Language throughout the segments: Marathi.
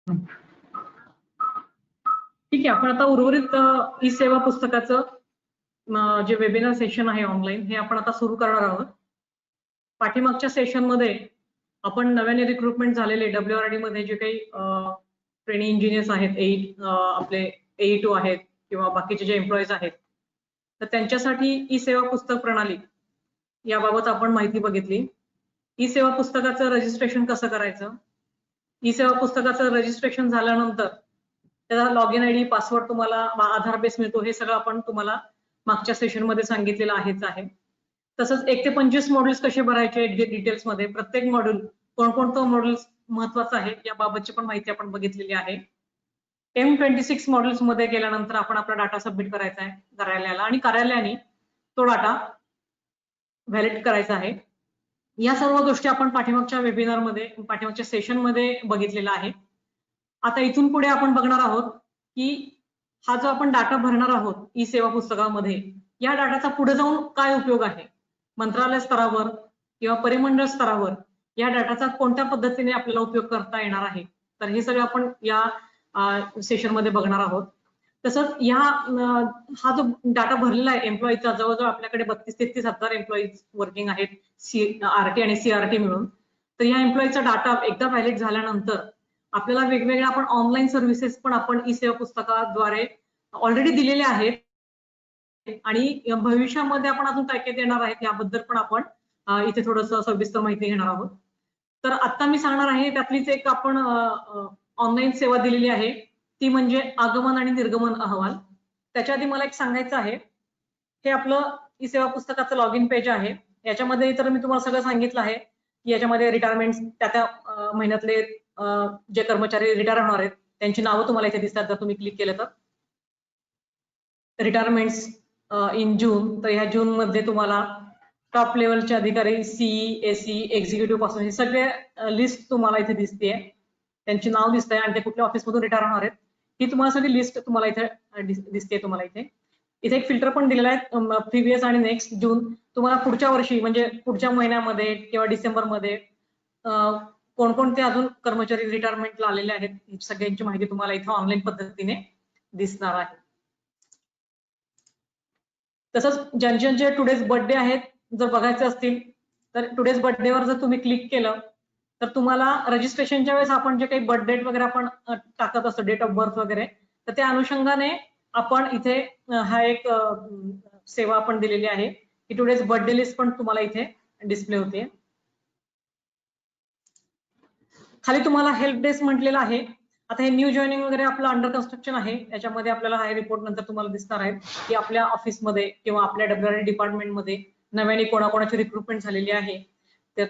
ठीक आहे, आपण आता उर्वरित ई सेवा पुस्तकाचं जे वेबिनार सेशन आहे ऑनलाईन हे आपण आता सुरू करणार आहोत. पाठीमागच्या सेशन मध्ये आपण नव्याने रिक्रुटमेंट झालेले WRD मध्ये जे काही ट्रेनिंग इंजिनियर्स आहेत, आपले AE2 आहेत किंवा बाकीचे जे एम्प्लॉईज आहेत, तर त्यांच्यासाठी ई सेवा पुस्तक प्रणाली याबाबत आपण माहिती बघितली. ई सेवा पुस्तकाचं रजिस्ट्रेशन कसं करायचं, ई सेवा पुस्तकाचं रजिस्ट्रेशन झाल्यानंतर त्याचा लॉग इन ID, पासवर्ड तुम्हाला आधार बेस मिळतो, हे सगळं आपण तुम्हाला मागच्या सेशन मध्ये सांगितलेलं आहे. तसंच 1 ते 25 मॉड्यूल्स कसे भरायचे डिटेल्स मध्ये, प्रत्येक मॉड्यूल कोणकोणतं मॉड्यूल महत्वाचं आहे याबाबतची पण माहिती आपण बघितलेली आहे. M26 मॉड्यूल्स मध्ये गेल्यानंतर आपण आपला डाटा सबमिट करायचा आहे कार्यालयाला आणि कार्यालयाने तो डाटा व्हॅलिड करायचा आहे. या सर्व गोष्टी आपण पाठीमागच्या वेबिनार मध्ये, पाठीमागच्या सेशन मध्ये बघितलेला आहे. आता इथून पुढे आपण बघणार आहोत की हा जो आपण डाटा भरणार आहोत ई सेवा पुस्तकामध्ये, या डाटाचा पुढे जाऊन काय उपयोग आहे, मंत्रालय स्तरावर किंवा परिमंडळ स्तरावर या डाटाचा कोणत्या पद्धतीने आपल्याला उपयोग करता येणार आहे. तर हे सगळं आपण या सेशन मध्ये बघणार आहोत. तसंच हा जो डाटा भरलेला आहे एम्प्लॉईचा, जवळजवळ आपल्याकडे 32-33 हजार एम्प्लॉईज वर्किंग आहेत RT आणि CRT मिळून. तर या एम्प्लॉईचा डाटा एकदा व्हॅलिड झाल्यानंतर आपल्याला वेगवेगळ्या आपण ऑनलाईन सर्व्हिसेस पण आपण ई सेवा पुस्तकाद्वारे ऑलरेडी दिलेले आहेत आणि भविष्यामध्ये आपण अजून काय काय देणार आहेत याबद्दल पण आपण इथे थोडंसं सविस्तर माहिती घेणार आहोत. तर आता मी सांगणार आहे त्यातलीच एक आपण ऑनलाईन सेवा दिलेली आहे, ती म्हणजे आगमन आणि निर्गमन अहवाल. त्याच्या आधी मला एक सांगायचं आहे, हे आपलं ई सेवा पुस्तकाचं लॉग इन पेज आहे. याच्यामध्ये तर मी तुम्हाला सगळं सांगितलं आहे की याच्यामध्ये रिटायरमेंट, त्या महिन्यातले जे कर्मचारी रिटायर होणार आहेत त्यांची नावं तुम्हाला इथे दिसतात जर तुम्ही क्लिक केलं तर. रिटायरमेंट्स इन जून, तर ह्या जून मध्ये तुम्हाला टॉप लेवलचे अधिकारी CE, AC, एक्झिक्युटिव्ह पासून हे सगळे लिस्ट तुम्हाला इथे दिसते, त्यांची नाव दिसतंय आणि ते कुठल्या ऑफिसमधून रिटायर होणार आहेत ही तुम्हाला सगळी लिस्ट तुम्हाला इथे दिसते. तुम्हाला इथे एक फिल्टर पण दिलेला आहे, प्रिव्हियस आणि नेक्स्ट जून. तुम्हाला पुढच्या वर्षी म्हणजे पुढच्या महिन्यामध्ये किंवा डिसेंबर मध्ये कोणकोणते अजून कर्मचारी रिटायरमेंटला आलेले आहेत सगळ्यांची माहिती तुम्हाला इथे ऑनलाईन पद्धतीने दिसणार आहे. तसंच ज्यांचे टुडेज बर्थडे आहेत जर बघायचे असतील तर टुडेज बर्थडेवर जर तुम्ही क्लिक केलं तर तुम्हाला रजिस्ट्रेशनच्या वेळेस आपण जे काही बर्थ डेट वगैरे आपण टाकत असतो, डेट ऑफ बर्थ वगैरे, तर त्या अनुषंगाने आपण इथे हा एक सेवा आपण दिलेली आहे की टुडेज बर्थडे लिस्ट पण तुम्हाला इथे डिस्प्ले होते. खाली तुम्हाला हेल्प डेस्क म्हटलेलं आहे. आता हे न्यू जॉईनिंग वगैरे आपलं अंडर कन्स्ट्रक्शन आहे, याच्यामध्ये आपल्याला हा रिपोर्ट नंतर तुम्हाला दिसणार आहे की आपल्या ऑफिसमध्ये किंवा आपल्या WRD डिपार्टमेंटमध्ये नव्याने कोणाकोणाची रिक्रुटमेंट झालेली आहे, तर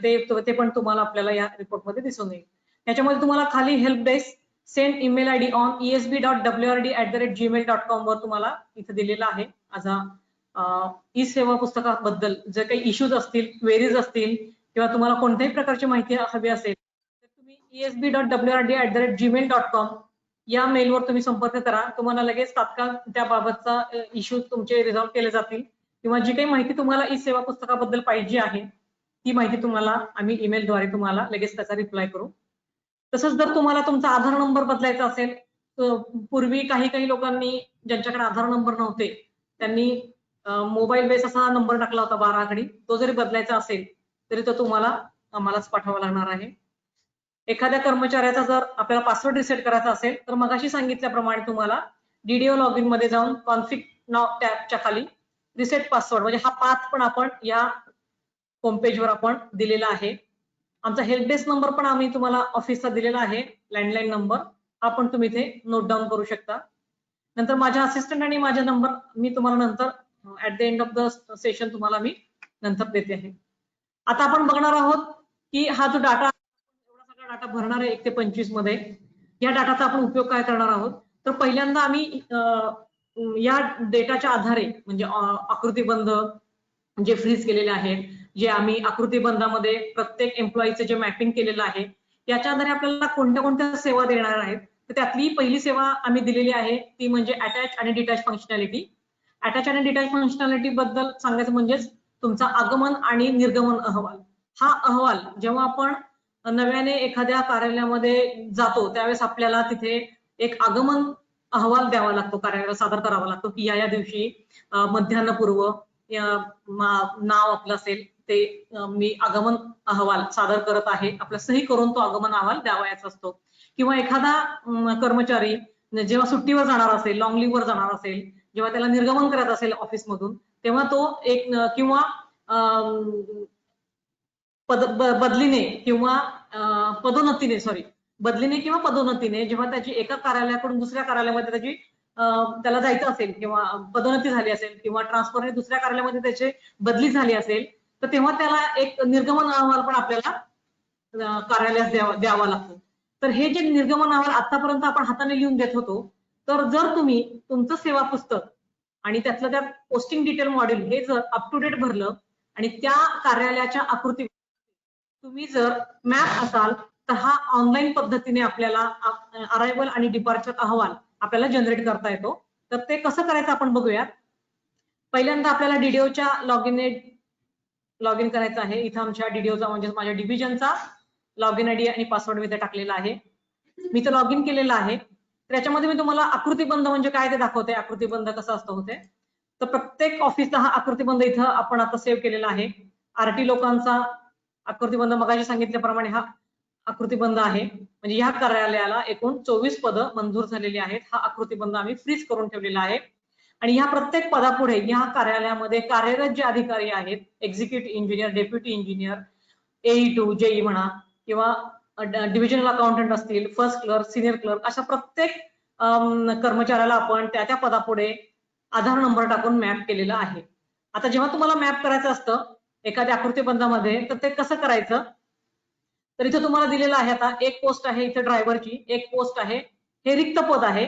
ते पण तुम्हाला आपल्याला या रिपोर्टमध्ये दिसून येईल. याच्यामध्ये तुम्हाला खाली help desk, send email ID on esb.wrd@gmail.com वर तुम्हाला इथे दिलेला आहे. ई सेवा पुस्तकाबद्दल जे काही इश्यूज असतील, क्वेरीज असतील किंवा तुम्हाला कोणत्याही प्रकारची माहिती हवी असेल तर तुम्ही esb.wrd@gmail.com या मेलवर तुम्ही संपर्क करा. तुम्हाला लगेच तात्काळ त्याबाबतचा इश्यू तुमचे रिझॉल्व्ह केले जातील किंवा जी काही माहिती तुम्हाला ई सेवा पुस्तकाबद्दल पाहिजे आहे ती माहिती तुम्हाला आम्ही ईमेलद्वारे तुम्हाला लगेच त्याचा रिप्लाय करू. तसंच जर तुम्हाला तुमचा आधार नंबर बदलायचा असेल, पूर्वी काही लोकांनी ज्यांच्याकडे आधार नंबर नव्हते त्यांनी मोबाईल बेस असा नंबर टाकला होता 12 आकडी, तो जरी बदलायचा असेल तरी तो तुम्हाला आम्हालाच पाठवावा लागणार आहे. एखाद्या कर्मचाऱ्याचा जर आपल्याला पासवर्ड रिसेट करायचा असेल तर मगाशी सांगितल्याप्रमाणे तुम्हाला DDO लॉग इन मध्ये जाऊन कॉन्फिग नाव टॅबच्या खाली रिसेट पासवर्ड म्हणजे हा पाथ पण आपण या होम पेजवर आपण दिलेला आहे. आमचा हेल्प डेस्क नंबर पण आम्ही तुम्हाला ऑफिसचा दिलेला आहे, लँडलाईन नंबर, हा पण तुम्ही इथे नोट डाऊन करू शकता. नंतर माझ्या असिस्टंट आणि माझा नंबर मी तुम्हाला नंतर at the end of the session तुम्हाला मी नंतर देते आहे. आता आपण बघणार आहोत की हा जो डाटा, एवढा सगळा डाटा भरणार आहे 1 ते 25 मध्ये, या डाटाचा आपण उपयोग काय करणार आहोत. तर पहिल्यांदा आम्ही या डेटाच्या आधारे म्हणजे आकृतीबंध जे फ्रीज केलेले आहेत, जे आम्ही आकृतीबंधामध्ये प्रत्येक एम्प्लॉईचं जे मॅपिंग केलेलं आहे याच्या आधारे आपल्याला कोणत्या कोणत्या सेवा देणार आहेत. तर त्यातली पहिली सेवा आम्ही दिलेली आहे ती म्हणजे अटॅच आणि डिटॅच फंक्शनॅलिटी. अटॅच आणि डिटॅच फंक्शनॅलिटी बद्दल सांगायचं म्हणजेच तुमचा आगमन आणि निर्गमन अहवाल. हा अहवाल जेव्हा आपण नव्याने एखाद्या कार्यालयामध्ये जातो त्यावेळेस आपल्याला तिथे एक आगमन अहवाल द्यावा लागतो, कार्यालयाला सादर करावा लागतो की या दिवशी मध्यान्हपूर्व नाव आपलं असेल ते मी आगमन अहवाल सादर करत आहे, आपला सही करून तो आगमन अहवाल द्यावायचा असतो. किंवा एखादा कर्मचारी जेव्हा सुट्टीवर जाणार असेल, लॉंग लिव्हवर जाणार असेल, जेव्हा त्याला निर्गमन करायचं असेल ऑफिसमधून, तेव्हा तो एक किंवा बदलीने किंवा बदलीने किंवा पदोन्नतीने जेव्हा त्याची एका कार्यालयाकडून दुसऱ्या कार्यालयामध्ये त्याची त्याला जायचं असेल किंवा पदोन्नती झाली असेल किंवा ट्रान्सफरने दुसऱ्या कार्यालयामध्ये त्याची बदली झाली असेल, तर तेव्हा त्याला एक निर्गमन अहवाल पण आपल्याला कार्यालयास द्यावा लागतो. तर हे जे निर्गमन अहवाल आतापर्यंत आपण हाताने लिहून देत होतो, तर जर तुम्ही तुमचं सेवा पुस्तक आणि त्यातलं त्या पोस्टिंग डिटेल मॉड्यूल हे जर अप टू डेट भरलं आणि त्या कार्यालयाच्या आकृती तुम्ही जर मॅप असाल, तर हा ऑनलाईन पद्धतीने आपल्याला अरायवल आणि डिपार्चर अहवाल आपल्याला जनरेट करता येतो. तर ते कसं करायचं आपण बघूयात. पहिल्यांदा आपल्याला डीडीओच्या लॉग इन करायचं आहे. इथं आमच्या डीडीओचा म्हणजे माझ्या डिव्हिजनचा लॉग इन आयडी आणि पासवर्ड मी इथे टाकलेला आहे. मी तर लॉग इन केलेलं आहे. त्याच्यामध्ये मी तुम्हाला आकृतीबंध म्हणजे काय ते दाखवते, आकृतीबंध कसं असतं होते. तर प्रत्येक ऑफिसचा हा आकृतीबंध इथं आपण आता सेव्ह केलेला आहे. आरटी लोकांचा आकृतीबंध मगाशी सांगितल्याप्रमाणे हा आकृतीबंध आहे. म्हणजे ह्या कार्यालयाला एकूण 24 पदं मंजूर झालेली आहेत. हा आकृतीबंध आम्ही फ्रीज करून ठेवलेला आहे. आणि ह्या प्रत्येक पदापुढे ह्या कार्यालयामध्ये कार्यरत जे अधिकारी आहेत, executive engineer, deputy engineer, AE2, JE म्हणा किंवा डिव्हिजनल अकाउंटंट असतील, फर्स्ट क्लर्क, सिनियर क्लर्क, अशा प्रत्येक कर्मचाऱ्याला आपण त्या त्या पदापुढे आधार नंबर टाकून मॅप केलेला आहे. आता जेव्हा तुम्हाला मॅप करायचं असतं एखाद्या आकृतीबंधामध्ये, तर ते कसं करायचं. तर इथं तुम्हाला दिलेलं आहे आता एक पोस्ट आहे इथं ड्रायव्हरची, एक पोस्ट आहे, हे रिक्त पद आहे.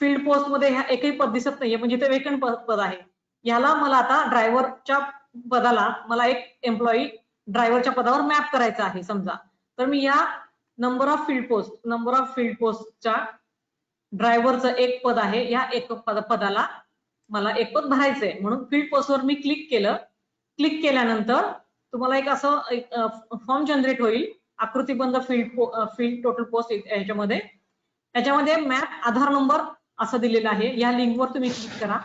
फील्ड पोस्ट मध्ये एकही पद दिसत नाहीये, म्हणजे इथे वेकंट पद आहे. याला मला आता ड्रायव्हरच्या पदाला मला एक एम्प्लॉई ड्रायव्हरच्या पदावर मॅप करायचा आहे समजा. तर मी या नंबर ऑफ फील्ड पोस्टच्या ड्रायव्हरचं एक पद आहे, या एक पदाला मला एक पद भरायचंय. म्हणून फील्ड पोस्टवर मी क्लिक केलं. क्लिक केल्यानंतर तुम्हाला एक असं फॉर्म जनरेट होईल, आकृतीबंध फील्ड टोटल पोस्ट याच्यामध्ये मॅप आधार नंबर असं दिलेलं आहे. या लिंकवर तुम्ही क्लिक करा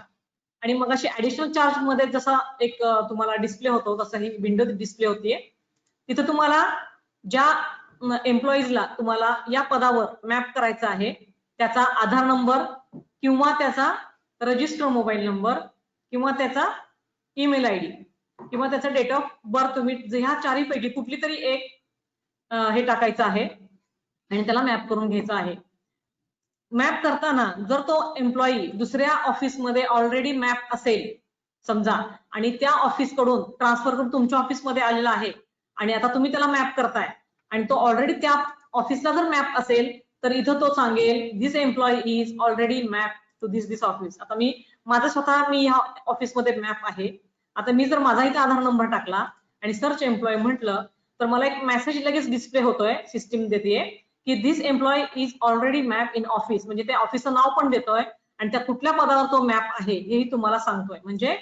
आणि मग अशी ऍडिशनल चार्ज मध्ये जसा एक तुम्हाला डिस्प्ले होतो तसा ही विंडो डिस्प्ले होतीये. तिथं तुम्हाला ज्या एम्प्लॉईजला तुम्हाला या पदावर मॅप करायचा आहे त्याचा आधार नंबर किंवा त्याचा रजिस्टर मोबाईल नंबर किंवा त्याचा ईमेल आयडी किंवा त्याचा डेट ऑफ बर्थ तुम्ही ह्या चारीपैकी कुठली तरी एक हे टाकायचं आहे आणि त्याला मॅप करून घ्यायचं आहे. मॅप करताना जर तो एम्प्लॉई दुसऱ्या ऑफिसमध्ये ऑलरेडी मॅप असेल समजा आणि त्या ऑफिस कडून ट्रान्सफर करून तुमच्या ऑफिसमध्ये आलेला आहे आणि आता तुम्ही त्याला मॅप करताय आणि तो ऑलरेडी त्या ऑफिसला जर मॅप असेल तर इथं तो सांगेल this employee is already map to this office. आता मी माझं स्वतः मी ह्या ऑफिसमध्ये मॅप आहे. आता मी जर माझा इथे आधार नंबर टाकला आणि सर्च एम्प्लॉई म्हटलं तर मला एक मेसेज लगेच डिस्प्ले होतोय, सिस्टीम देते की this employee is already map in office. म्हणजे त्या ऑफिसचं नाव पण देतोय आणि त्या कुठल्या पदावर तो मॅप आहे हेही तुम्हाला सांगतोय. म्हणजे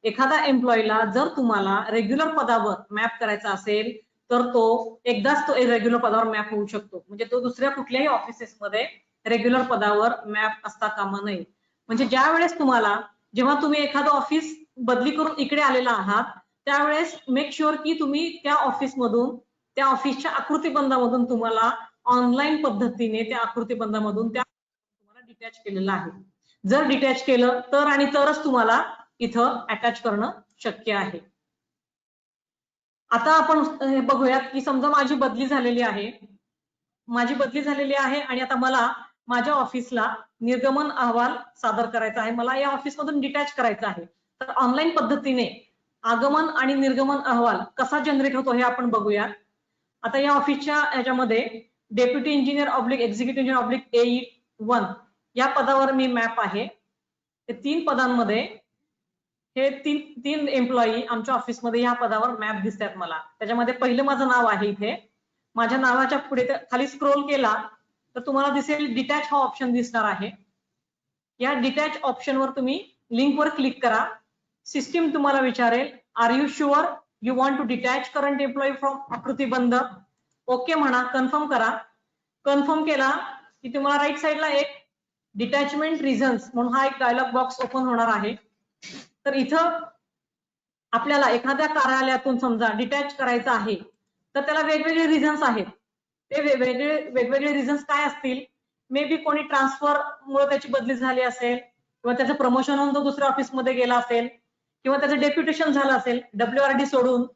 एखादा एम्प्लॉईला जर तुम्हाला रेग्युलर पदावर मॅप करायचा असेल तर तो एकदाच तो रेग्युलर पदावर मॅप होऊ शकतो. म्हणजे तो दुसऱ्या कुठल्याही ऑफिसेसमध्ये रेग्युलर पदावर मॅप असता कामा नये. म्हणजे ज्या वेळेस तुम्हाला जेव्हा तुम्ही एखादं ऑफिस बदली करून इकडे आलेला आहात त्यावेळेस मेक शुअर की तुम्ही त्या ऑफिसमधून त्या ऑफिसच्या आकृतीबंधामधून तुम्हाला ऑनलाईन पद्धतीने त्या आकृतीबंधामधून त्या तुम्हाला डिटॅच केलेलं आहे. जर डिटॅच केलं तर आणि तरच तुम्हाला इथं अटॅच करणं शक्य आहे. आता आपण बघूयात की समजा माझी बदली झालेली आहे आणि आता मला माझ्या ऑफिसला निर्गमन अहवाल सादर करायचा आहे, मला या ऑफिसमधून डिटॅच करायचं आहे. तर ऑनलाईन पद्धतीने आगमन आणि निर्गमन अहवाल कसा जनरेट होतो हे आपण बघूया. आता या ऑफिसच्या ह्याच्यामध्ये deputy engineer oblique executive engineer oblique AE1 या पदावर मी मॅप आहे. ते 3 पदांमध्ये हे तीन एम्प्लॉई आमच्या ऑफिसमध्ये या पदावर मॅप दिसतात मला. त्याच्यामध्ये पहिलं माझं नाव आहे इथे. माझ्या नावाच्या पुढे खाली स्क्रोल केला तर तुम्हाला दिसेल डिटॅच हा ऑप्शन दिसणार आहे. या डिटॅच ऑप्शनवर तुम्ही लिंकवर क्लिक करा. सिस्टीम तुम्हाला विचारेल are you sure you want to detach current employee from आकृतीबंध. ओके म्हणा, कन्फर्म करा. कन्फर्म केला की तुम्हाला राईट साईडला एक डिटॅचमेंट रिझन्स म्हणून हा एक डायलॉग बॉक्स ओपन होणार आहे. तर इथं आपल्याला एखाद्या कार्यालयातून समजा डिटॅच करायचं आहे तर त्याला वेगवेगळे रिझन्स आहेत. ते वेगवेगळे रिझन्स काय असतील? मे बी कोणी ट्रान्सफर मुळे त्याची बदली झाली असेल, किंवा त्याचं प्रमोशन होऊन तो दुसऱ्या ऑफिसमध्ये गेला असेल, किंवा त्याचं डेप्युटेशन झालं असेल, WRD सोडून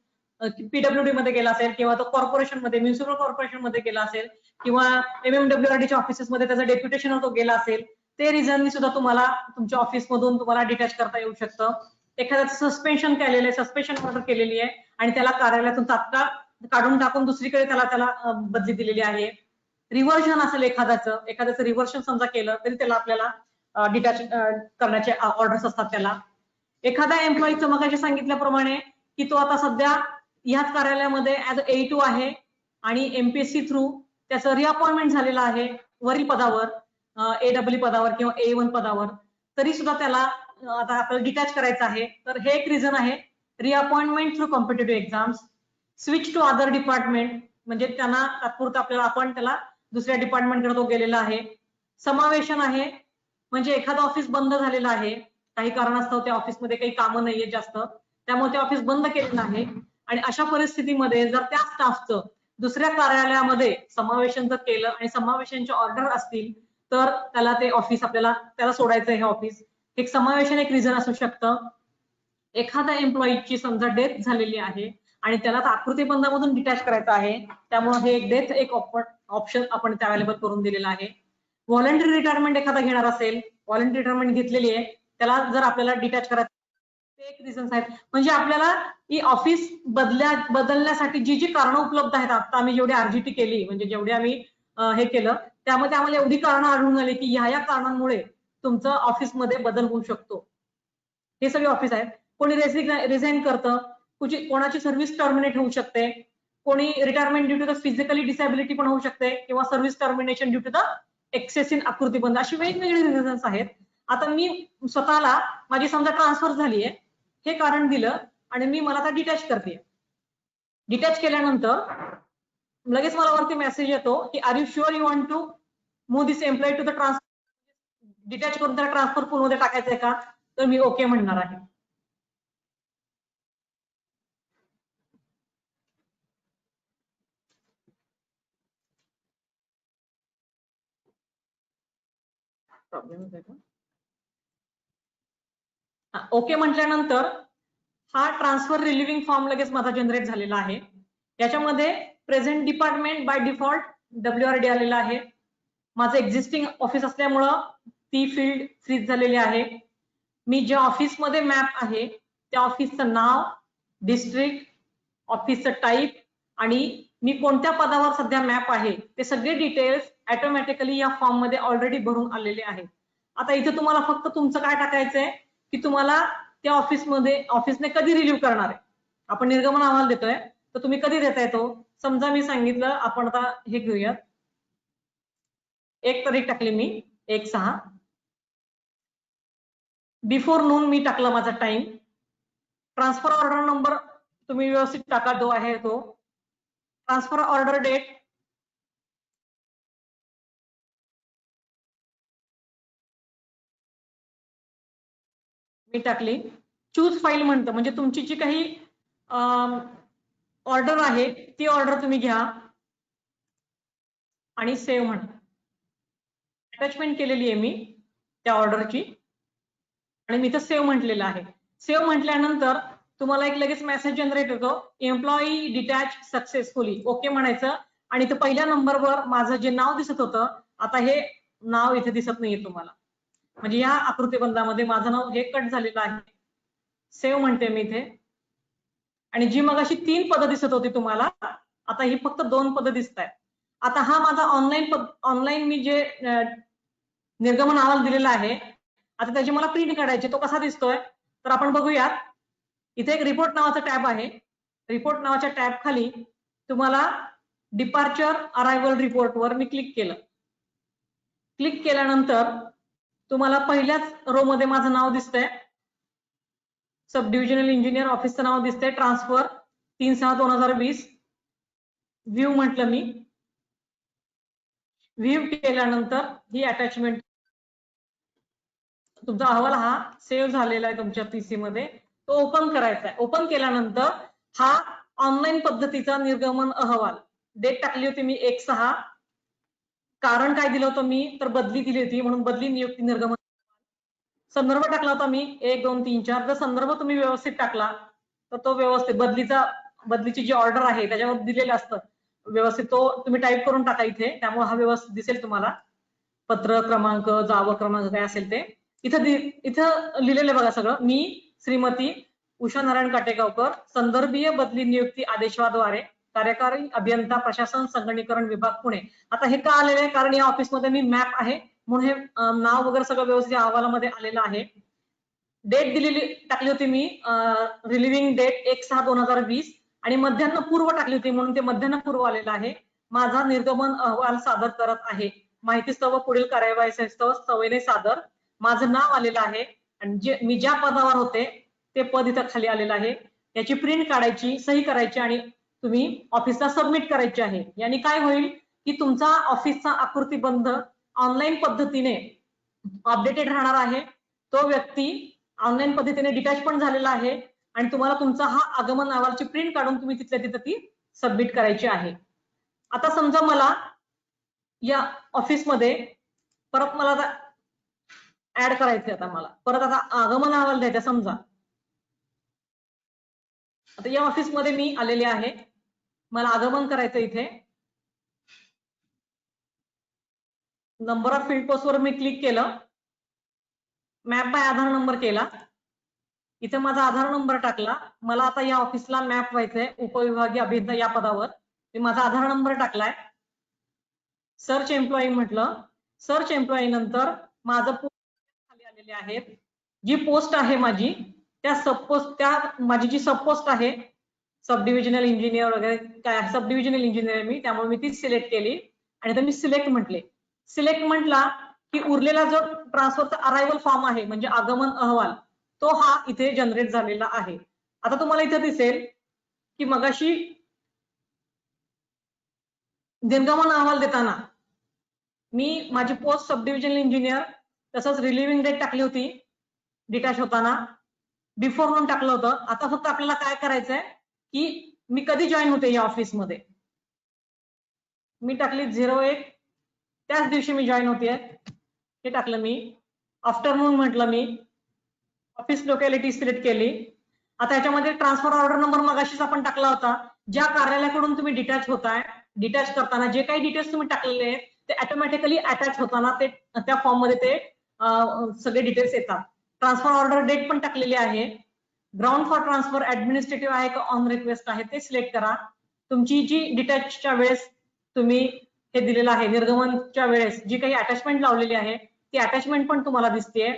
PWD मध्ये गेला असेल, किंवा तो कॉर्पोरेशन मध्ये म्युन्सिपल कॉर्पोरेशन मध्ये गेला असेल, किंवा MMWRDच्या ऑफिसेसमध्ये त्याचं डेप्युटेशन तो गेला असेल. ते रिझननी सुद्धा तुम्हाला तुमच्या ऑफिसमधून तुम्हाला डिटॅच करता येऊ शकतं. एखाद्याचं सस्पेन्शन केलेलं आहे, सस्पेन्शन ऑर्डर केलेली आहे आणि त्याला कार्यालयातून तात्काळ काढून टाकून दुसरीकडे त्याला बदली दिलेली आहे. रिव्हर्जन असेल एखाद्याचं रिव्हर्जन समजा केलं तरी त्याला आपल्याला डिटॅच करण्याचे ऑर्डर्स असतात त्याला. एखाद्या एम्प्लॉईचं मगाशी सांगितल्याप्रमाणे की तो आता सध्या ह्याच कार्यालयामध्ये ऍज A2 आहे आणि MPSC थ्रू त्याचं रिअपॉइंटमेंट झालेलं आहे वरील पदावर, AW पदावर किंवा A1 पदावर, तरी सुद्धा त्याला आता आपल्याला डिटॅच करायचं आहे. तर हे एक रिझन आहे. Reappointment through competitive exams, switch to other department म्हणजे त्यांना तात्पुरतं आपल्याला आपण त्याला दुसऱ्या डिपार्टमेंटकडे तो गेलेला आहे. समावेशन आहे म्हणजे एखादं ऑफिस बंद झालेलं आहे, काही कारणास्तव त्या ऑफिसमध्ये काही कामं नाहीये जास्त, त्यामुळे ते ऑफिस बंद केलेलं आहे आणि अशा परिस्थितीमध्ये जर त्या स्टाफचं दुसऱ्या कार्यालयामध्ये समावेशन जर केलं आणि समावेशनचे ऑर्डर असतील तर त्याला ते ऑफिस आपल्याला त्याला सोडायचं हे ऑफिस. एक समावेशन एक रिझन असू शकतं. एखाद्या एम्प्लॉईची समजा डेथ झालेली आहे आणि त्याला आकृती बंधामधून डिटॅच करायचं आहे, त्यामुळे हे एक डेथ एक ऑप्शन आपण त्या अवेलेबल करून दिलेला आहे. व्हॉलंटरी रिटायरमेंट एखादा घेणार असेल, व्हॉलंटरी रिटायरमेंट घेतलेली आहे, त्याला जर आपल्याला डिटॅच करायचं ते एक रिझन्स आहेत. म्हणजे आपल्याला ही ऑफिस बदलण्यासाठी जी जी कारणं उपलब्ध आहेत, आता आम्ही जेवढी RGT केली म्हणजे जेवढे आम्ही हे केलं त्यामध्ये आम्हाला एवढी कारणं आढळून आली की ह्या कारणांमुळे तुमचं ऑफिसमध्ये बदल होऊ शकतो. हे सगळे ऑफिस आहेत. कोणी रिझाईन करतं, कोणाची सर्व्हिस टर्मिनेट होऊ शकते, कोणी retirement due to the physically disability पण होऊ शकते, किंवा service termination due to the excess in आकृतीबंध, अशी वेगवेगळे रिझन्स आहेत. आता मी स्वतःला माझी समजा ट्रान्सफर झालीये हे कारण दिलं आणि मी मला आता डिटॅच करते. डिटॅच केल्यानंतर लगेच मला वरती मेसेज येतो की are you sure you want to move this employee to the transfer, detach करून त्याला ट्रान्सफर पूल मध्ये टाकायचंय का? तर मी ओके म्हणणार आहे. ओके म्हटल्यानंतर हा ट्रान्सफर रिलिव्हिंग फॉर्म लगेच माझा जनरेट झालेला आहे. याच्यामध्ये present department by default WRD आलेला आहे. माझं एक्झिस्टिंग ऑफिस असल्यामुळं ती फील्ड फ्रीज झालेली आहे. मी ज्या ऑफिसमध्ये मॅप आहे त्या ऑफिसचं नाव, डिस्ट्रिक्ट, ऑफिसचं टाईप आणि मी कोणत्या पदावर सध्या मॅप आहे ते सगळे डिटेल्स ऑटोमॅटिकली या फॉर्म मध्ये ऑलरेडी भरून आलेले आहेत. आता इथे तुम्हाला फक्त तुमचं काय टाकायचंय की तुम्हाला त्या ऑफिसने कधी रिलीव्ह करणार आहे. आपण निर्गमन अहवाल देतोय तर तुम्ही कधी देताय तो. समजा मी सांगितलं, आपण आता हे घेऊयात, 1 तारीख टाकली मी 1/6, बिफोर नून मी टाकला माझा टाइम. ट्रान्सफर ऑर्डर नंबर तुम्ही व्यवस्थित टाका जो आहे तो. ट्रान्सफर ऑर्डर डेट मी टाकली. चूज फाईल म्हणतं म्हणजे तुमची जी काही ऑर्डर आहे ती ऑर्डर तुम्ही घ्या आणि सेव्ह म्हणा. अटॅचमेंट केलेली आहे मी त्या ऑर्डरची आणि मी इथं सेव्ह म्हटलेलं आहे. सेव्ह म्हटल्यानंतर तुम्हाला एक लगेच मेसेज जनरेट होतो, एम्प्लॉई डिटॅच सक्सेसफुली. ओके म्हणायचं आणि इथं पहिल्या नंबरवर माझं जे नाव दिसत होतं आता हे नाव इथे दिसत नाहीये तुम्हाला, म्हणजे या आकृतीबंधामध्ये माझं नाव हे कट झालेलं आहे. सेव्ह म्हणते मी इथे आणि जी मग अशी 3 पदं दिसत होती तुम्हाला आता ही फक्त 2 पदं दिसत आहेत. आता हा माझा ऑनलाईन मी जे निर्गमन अहवाल दिलेला आहे आता त्याची मला प्रिंट काढायची. तो कसा दिसतोय तर आपण बघूयात. इथे एक रिपोर्ट नावाचा टॅब आहे. रिपोर्ट नावाच्या टॅब खाली तुम्हाला डिपार्चर अरायव्हल रिपोर्ट वर मी क्लिक केलं. क्लिक केल्यानंतर तुम्हाला पहिल्याच रो मध्ये माझं नाव दिसतंय, सब डिव्हिजनल इंजिनियर ऑफिसचं नाव दिसतंय, ट्रान्सफर 3/6/2020. व्ह्यू म्हटलं मी, व्ह्यू केल्यानंतर ही अटॅचमेंट, तुमचा अहवाल हा सेव्ह झालेला आहे तुमच्या पीसी मध्ये, तो ओपन करायचा आहे. ओपन केल्यानंतर हा ऑनलाईन पद्धतीचा निर्गमन अहवाल, डेट टाकली होती मी 1/6, कारण काय दिलं होतं मी, तर बदली दिली होती म्हणून बदली नियुक्ती निर्गमन, संदर्भ टाकला होता मी 1 2 3 4, जर संदर्भ तुम्ही व्यवस्थित टाकला तर तो व्यवस्थित बदलीची जी ऑर्डर आहे त्याच्यावर दिलेलं असतं व्यवस्थित, तो तुम्ही टाईप करून टाका इथे, त्यामुळे हा व्यवस्थित दिसेल तुम्हाला. पत्र क्रमांक, जावं क्रमांक काय असेल ते इथं लिहिलेलं बघा सगळं. मी श्रीमती उषा नारायण काटेगावकर, संदर्भीय बदली नियुक्ती आदेशाद्वारे कार्यकारी अभियंता प्रशासन संगणकीकरण विभाग पुणे. आता हे का आलेलं आहे, कारण या ऑफिसमध्ये मी मॅप आहे म्हणून हे नाव वगैरे सगळं व्यवस्थित अहवालामध्ये आलेलं आहे. डेट दिलेली टाकली होती मी, रिलिव्हिंग डेट 1/6/2020 आणि मध्यान्ह पूर्व टाकली होती म्हणून ते मध्यान्ह पूर्व आलेलं आहे. माझा निर्गमन अहवाल सादर करत आहे, माहितीस्तव पुढील कार्यवाही सवयीने सादर, माझं नाव आलेलं आहे आणि मी ज्या पदावर होते ते पद इथं खाली आलेलं आहे. याची प्रिंट काढायची, सही करायची आणि तुम्ही ऑफिसला सबमिट करायची आहे. याने काय होईल की तुमचा ऑफिसचा आकृतीबंध ऑनलाईन पद्धतीने अपडेटेड राहणार आहे, तो व्यक्ती ऑनलाईन पद्धतीने डिटॅच पण झालेला आहे आणि तुम्हाला तुमचा हा आगमन अहवालची प्रिंट काढून तुम्ही तिथल्या तिथं ती सबमिट करायची आहे. आता समजा मला या ऑफिसमध्ये परत मला ऍड करायचे, आता मला परत आता आगमन अहवाल द्यायचा. समजा आता या ऑफिसमध्ये मी आलेले आहे, मला आगमन करायचं. इथे नंबर ऑफ फील्ड पोस्ट वर मी क्लिक केलं, मॅप बाय आधार नंबर केला, इथे माझा आधार नंबर टाकला. मला आता या ऑफिसला मॅप व्हायचंय, उपविभागीय अभियंता या पदावर, मी माझा आधार नंबर टाकलाय. सर्च एम्प्लॉई म्हटलं, सर्च एम्प्लॉई नंतर माझं पोस्ट खाली आलेले आहेत. जी पोस्ट आहे माझी माझी जी सब पोस्ट आहे, सब डिव्हिजनल इंजिनियर वगैरे काय, सब डिव्हिजनल इंजिनियर मी, त्यामुळे मी ती सिलेक्ट केली आणि मी सिलेक्ट म्हटले. सिलेक्ट म्हटला की उरलेला जो ट्रान्सफरचा अरायवल फॉर्म आहे म्हणजे आगमन अहवाल, तो हा इथे जनरेट झालेला आहे. आता तुम्हाला इथे दिसेल की मगाशी निर्गमन अहवाल देताना मी माझी पोस्ट सब डिव्हिजनल इंजिनियर तसंच रिलिव्हिंग डेट टाकली होती, डिटॅच होताना बिफोर म्हणून टाकलं होतं. आता फक्त आपल्याला काय करायचंय की मी कधी जॉईन होते या ऑफिसमध्ये, मी टाकली 01, त्याच दिवशी मी जॉईन होते हे टाकलं मी. आफ्टरनून म्हटलं मी, ऑफिस लोकॅलिटी सिलेक्ट केली. आता याच्यामध्ये ट्रान्सफर ऑर्डर नंबर मगाशीच आपण टाकला होता, ज्या कार्यालयाकडून तुम्ही डिटॅच होताय, डिटॅच करताना जे काही डिटेल्स तुम्ही टाकलेले आहेत ते ऑटोमॅटिकली अटॅच होताना ते त्या फॉर्म मध्ये ते सगळे डिटेल्स येतात. ट्रान्सफर ऑर्डर डेट पण टाकलेली आहे, ग्राउंड फॉर ट्रान्सफर ऍडमिनिस्ट्रेटिव्ह आहे का ऑन रिक्वेस्ट आहे ते सिलेक्ट करा. तुमची जी डिटॅचच्या वेळेस तुम्ही हे दिलेलं आहे, निर्गमनच्या वेळेस जी काही अटॅचमेंट लावलेली आहे ती अटॅचमेंट पण तुम्हाला दिसतेय.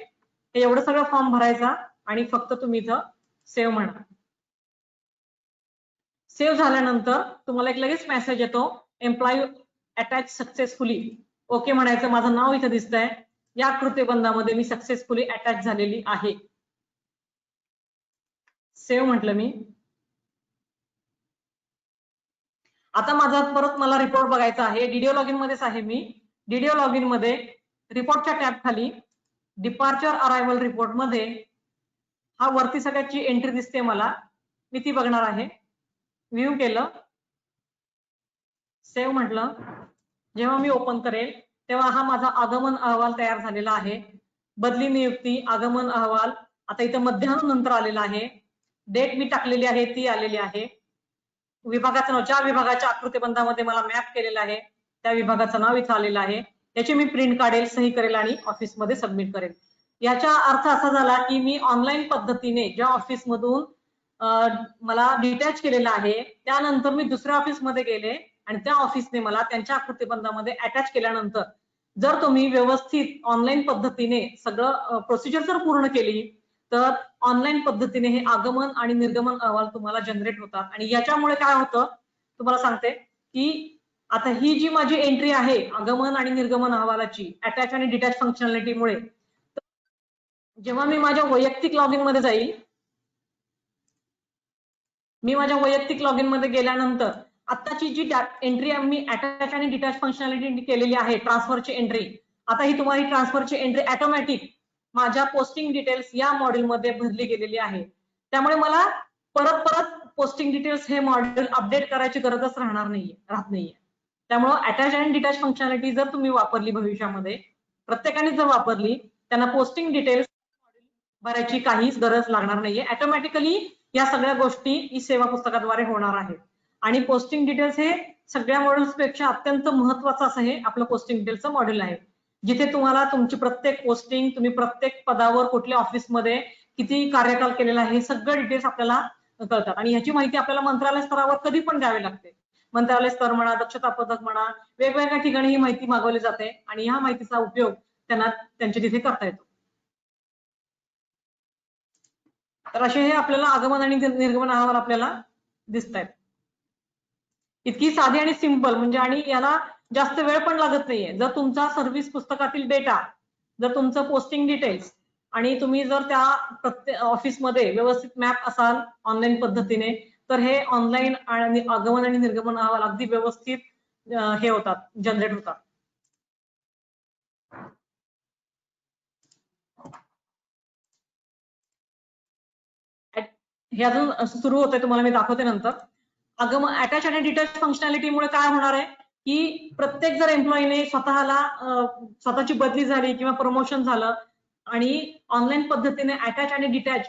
हे एवढं सगळं फॉर्म भरायचा आणि फक्त तुम्ही इथं सेव्ह म्हणा. सेव्ह झाल्यानंतर तुम्हाला एक लगेच मेसेज येतो, एम्प्लॉई अटॅच सक्सेसफुली, ओके म्हणायचं. माझं नाव इथं दिसतंय, या कृत्यबंधामध्ये मी सक्सेसफुली अटॅच झालेली आहे. सेव्ह म्हटलं मी. आता माझा परत मला रिपोर्ट बघायचा आहे, डीडीओ लॉगिन मध्येच आहे मी. डीडीओ लॉगिन मध्ये रिपोर्टच्या टॅब खाली डिपार्चर अरायवल रिपोर्ट मध्ये हा वरती सगळ्याची एंट्री दिसते मला, मी ती बघणार आहे. व्ह्यू केलं, सेव्ह म्हटलं. जेव्हा मी ओपन करेल तेव्हा हा माझा आगमन अहवाल तयार झालेला आहे. बदली नियुक्ती आगमन अहवाल आता इथं मध्यान्ह नंतर आलेला आहे. डेट मी टाकलेली आहे ती आलेली आहे. विभागाचं नाव, ज्या विभागाच्या आकृतीबंधामध्ये मला मॅप केलेला आहे त्या विभागाचं नाव इथं आलेलं आहे. याची मी प्रिंट काढेल, सही करेल आणि ऑफिसमध्ये सबमिट करेल. याचा अर्थ असा झाला की मी ऑनलाईन पद्धतीने ज्या ऑफिसमधून मला डिटॅच केलेलं आहे त्यानंतर मी दुसऱ्या ऑफिसमध्ये गेले आणि त्या ऑफिसने मला त्यांच्या आकृतीबंधामध्ये अटॅच केल्यानंतर जर तुम्ही व्यवस्थित ऑनलाईन पद्धतीने सगळं प्रोसिजर जर पूर्ण केली तर ऑनलाईन पद्धतीने हे आगमन आणि निर्गमन अहवाल तुम्हाला जनरेट होतात. आणि याच्यामुळे काय होतं तुम्हाला सांगते की आता ही जी माझी एंट्री आहे आगमन आणि निर्गमन अहवालाची अटॅच आणि डिटॅच फंक्शनॅलिटीमुळे, जेव्हा मी माझ्या वैयक्तिक लॉगिन मध्ये जाईल, मी माझ्या वैयक्तिक लॉगिन मध्ये गेल्यानंतर आताची जी एंट्री आम्ही अटॅच आणि डिटॅच फंक्शनॅलिटी केलेली आहे, ट्रान्सफरची एंट्री, आता ही तुम्हाला ट्रान्सफरची एंट्री ऑटोमॅटिक माझ्या पोस्टिंग डिटेल्स या मॉड्यूलमध्ये भरली गेलेली आहे. त्यामुळे मला परत परत पोस्टिंग डिटेल्स हे मॉड्यूल अपडेट करायची गरजच राहत नाहीये. त्यामुळे अटॅच आणि डिटॅच फंक्शनॅलिटी जर तुम्ही वापरली भविष्यामध्ये, प्रत्येकाने जर वापरली, त्यांना पोस्टिंग डिटेल्स भरायची काहीच गरज लागणार नाहीये. ऑटोमॅटिकली या सगळ्या गोष्टी ई सेवा पुस्तकाद्वारे होणार आहेत. आणि पोस्टिंग डिटेल्स हे सगळ्या मॉड्यूल्स पेक्षा अत्यंत महत्वाचं असं हे आपलं पोस्टिंग डिटेल्सचं मॉड्यूल आहे, जिथे तुम्हाला तुमची प्रत्येक पोस्टिंग, तुम्ही प्रत्येक पदावर कुठल्या ऑफिसमध्ये किती कार्यकाल केलेला आहे, हे सगळं डिटेल्स आपल्याला कळतात. आणि ह्याची माहिती आपल्याला मंत्रालय स्तरावर कधी पण द्यावी लागते. मंत्रालय स्तर म्हणा, दक्षता पदक म्हणा, वेगवेगळ्या ठिकाणी ही माहिती मागवली जाते आणि ह्या माहितीचा उपयोग त्यांना त्यांच्या तिथे करता येतो. तर असे हे आपल्याला आगमन आणि निर्गमन अहवाल आपल्याला दिसत आहेत. इतकी साधी आणि सिंपल, म्हणजे आणि याला जास्त वेळ पण लागत नाहीये. जर तुमचा सर्व्हिस पुस्तकातील डेटा, जर तुमचं पोस्टिंग डिटेल्स आणि तुम्ही जर त्या प्रत्येक ऑफिसमध्ये व्यवस्थित मॅप असाल ऑनलाईन पद्धतीने, तर हे ऑनलाईन आणि आगमन आणि निर्गमन अहवाल अगदी व्यवस्थित हे होतात, जनरेट होतात. हे अजून सुरू होतंय, तुम्हाला मी दाखवते नंतर. आगमन अटॅच आणि डिटॅच फंक्शनॅलिटीमुळे काय होणार आहे की प्रत्येक जर एम्प्लॉईने स्वतःची बदली झाली किंवा प्रमोशन झालं आणि ऑनलाईन पद्धतीने अटॅच आणि डिटॅच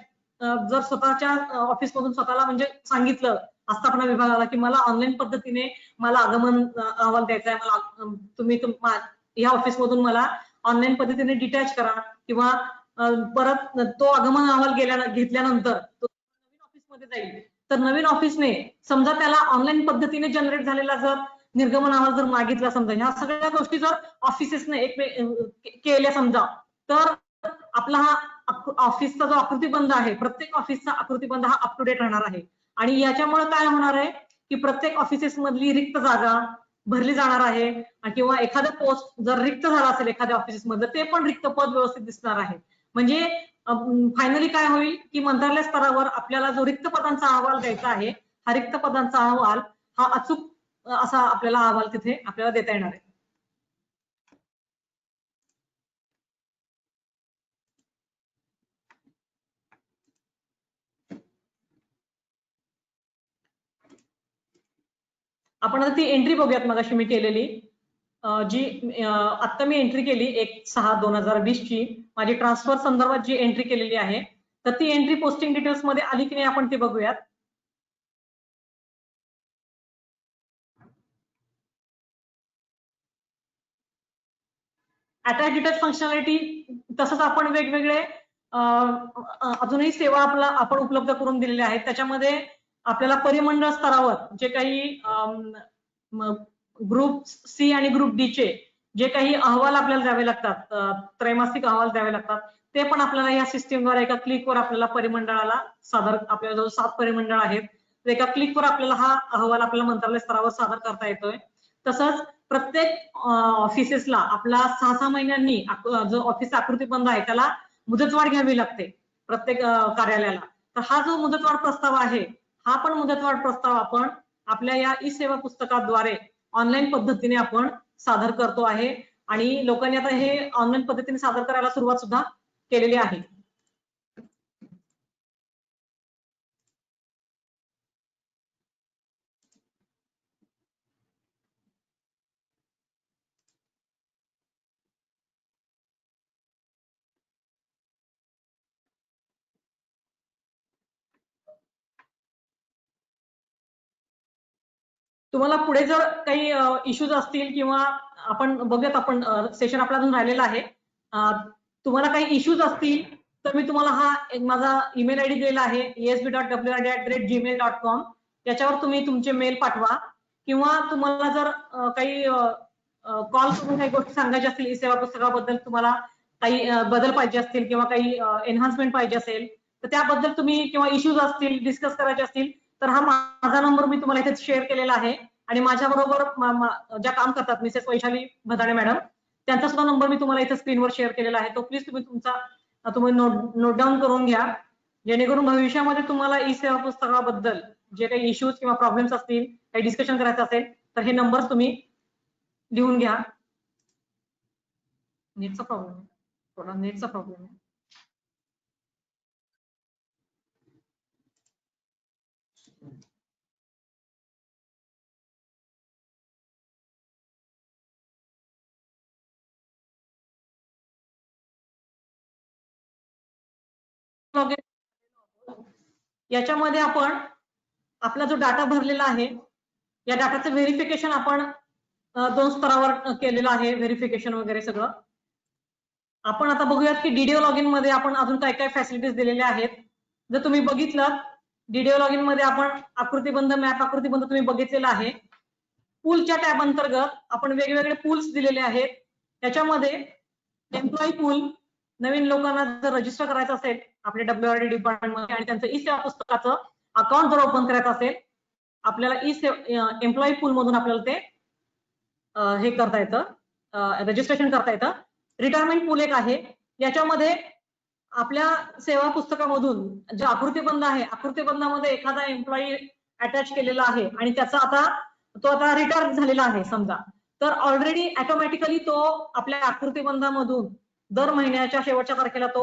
जर स्वतःच्या ऑफिसमधून स्वतःला म्हणजे सांगितलं आस्थापना विभागाला की मला ऑनलाईन पद्धतीने मला आगमन अहवाल द्यायचा आहे, मला तुम्ही या ऑफिसमधून मला ऑनलाईन पद्धतीने डिटॅच करा, किंवा परत तो आगमन अहवाल घेतल्यानंतर तो नवीन ऑफिसमध्ये जाईल, तर नवीन ऑफिसने समजा त्याला ऑनलाईन पद्धतीने जनरेट झालेला जर निर्गमन अहवाल जर मागितला, समजा ह्या सगळ्या गोष्टी जर ऑफिसेसने केल्या समजा, तर आपला हा ऑफिसचा जो आकृतीबंध आहे, प्रत्येक ऑफिसचा आकृतीबंध हा अप टू डेट राहणार आहे. आणि याच्यामुळे काय होणार आहे की प्रत्येक ऑफिसेस मधली रिक्त जागा भरली जाणार आहे, किंवा एखादं पोस्ट जर रिक्त झाला असेल एखाद्या ऑफिसमधलं, ते पण रिक्त पद व्यवस्थित दिसणार आहे. म्हणजे फायनली काय होईल की मंत्रालय स्तरावर आपल्याला जो रिक्त पदांचा अहवाल द्यायचा आहे, हा रिक्त पदांचा अहवाल हा अचूक असा आपल्याला अहवाल तिथे आपल्याला देता येणार आहे. आपण आता ती एंट्री बघूयात. मगाशी मी केलेली जी आता मी एंट्री केली 1/6/2020 ची माझी ट्रान्सफर संदर्भात जी एंट्री केलेली आहे, तर ती एंट्री पोस्टिंग डिटेल्स मध्ये आली की नाही आपण ती बघूयात. अटॅच डिटॅच फंक्शनॅलिटी तसंच आपण वेगवेगळे अजूनही सेवा आपण उपलब्ध करून दिलेल्या आहेत. त्याच्यामध्ये आपल्याला परिमंडळ स्तरावर जे काही ग्रुप सी आणि ग्रुप डी चे जे काही अहवाल आपल्याला द्यावे लागतात, त्रैमासिक अहवाल द्यावे लागतात, ते पण आपल्याला या सिस्टीमद्वारे एका क्लिकवर आपल्याला परिमंडळाला आपल्याला जो 7 परिमंडळ आहेत, एका क्लिकवर आपल्याला हा अहवाल आपल्याला मंत्रालय स्तरावर सादर करता येतोय. तसंच प्रत्येक ऑफिसेसला आपला 6-6 महिन्यांनी जो ऑफिस आकृतीबंध आहे त्याला मुदतवाढ घ्यावी लागते प्रत्येक कार्यालयाला. तर हा जो मुदतवाढ प्रस्ताव आहे, हा पण मुदतवाढ प्रस्ताव आपण आपल्या या ई सेवा पुस्तकाद्वारे ऑनलाईन पद्धतीने आपण सादर करतो आहे, आणि लोकांनी आता हे ऑनलाईन पद्धतीने सादर करायला सुरुवात सुद्धा केलेली आहे. तुम्हाला पुढे जर काही इश्यूज असतील किंवा आपण बघूयात, आपण सेशन आपला अजून राहिलेला आहे, तुम्हाला काही इश्यूज असतील तर मी तुम्हाला हा माझा ईमेल आयडी दिलेला आहे esb.wrd@gmail.com, याच्यावर तुम्ही तुमचे मेल पाठवा, किंवा तुम्हाला जर काही कॉल करून काही गोष्टी सांगायच्या असतील ई सेवा पुस्तकाबद्दल, तुम्हाला काही बदल पाहिजे असतील किंवा काही एनहान्समेंट पाहिजे असेल, तर त्याबद्दल तुम्ही, किंवा इश्यूज असतील डिस्कस करायचे असतील, तर हा माझा नंबर मी तुम्हाला इथे शेअर केलेला आहे. आणि माझ्या बरोबर ज्या काम करतात मिसेस वैशाली भदाणे मॅडम, त्यांचा सुद्धा नंबर मी तुम्हाला इथे स्क्रीनवर शेअर केलेला आहे. तो प्लीज तुम्ही नोट डाऊन करून घ्या, जेणेकरून भविष्यामध्ये तुम्हाला ई सेवा पुस्तकाबद्दल जे काही इश्यूज किंवा प्रॉब्लेम्स असतील, काही डिस्कशन करायचं असेल तर हे नंबर्स तुम्ही लिहून घ्या. नेटचा प्रॉब्लेम आहे, थोडा नेटचा प्रॉब्लेम आहे. याच्यामध्ये आपण आपला जो डाटा भरलेला आहे या डाटाचं व्हेरिफिकेशन आपण 2 स्तरावर केलेलं आहे, व्हेरिफिकेशन वगैरे सगळं. आपण आता बघूयात की डीडीओ लॉगिन मध्ये आपण अजून काय काय फॅसिलिटीज दिलेल्या आहेत. जर तुम्ही बघितलं डीडीओ लॉगिन मध्ये आपण आकृतीबंध मॅप आकृतीबंध तुम्ही बघितलेला आहे. पूलच्या टॅब अंतर्गत आपण वेगवेगळे पूल्स दिलेले आहेत. त्याच्यामध्ये एम्प्लॉई पूल, नवीन लोकांना जर रजिस्टर करायचं असेल आपल्या WRD डिपार्टमेंटमध्ये आणि त्यांचं ई सेवा पुस्तकाचं अकाउंट जर ओपन करायचं असेल, आपल्याला एम्प्लॉई पूल मधून आपल्याला ते हे करता येतं, रजिस्ट्रेशन करता येतं. रिटायरमेंट पूल एक आहे, याच्यामध्ये आपल्या सेवा पुस्तकामधून जो आकृतीबंध आहे, आकृतीबंधामध्ये एखादा एम्प्लॉई अटॅच केलेला आहे आणि त्याचा तो आता रिटायर झालेला आहे समजा, तर ऑलरेडी ऑटोमॅटिकली तो आपल्या आकृतीबंधामधून दर महिन्याच्या शेवटच्या तारखेला तो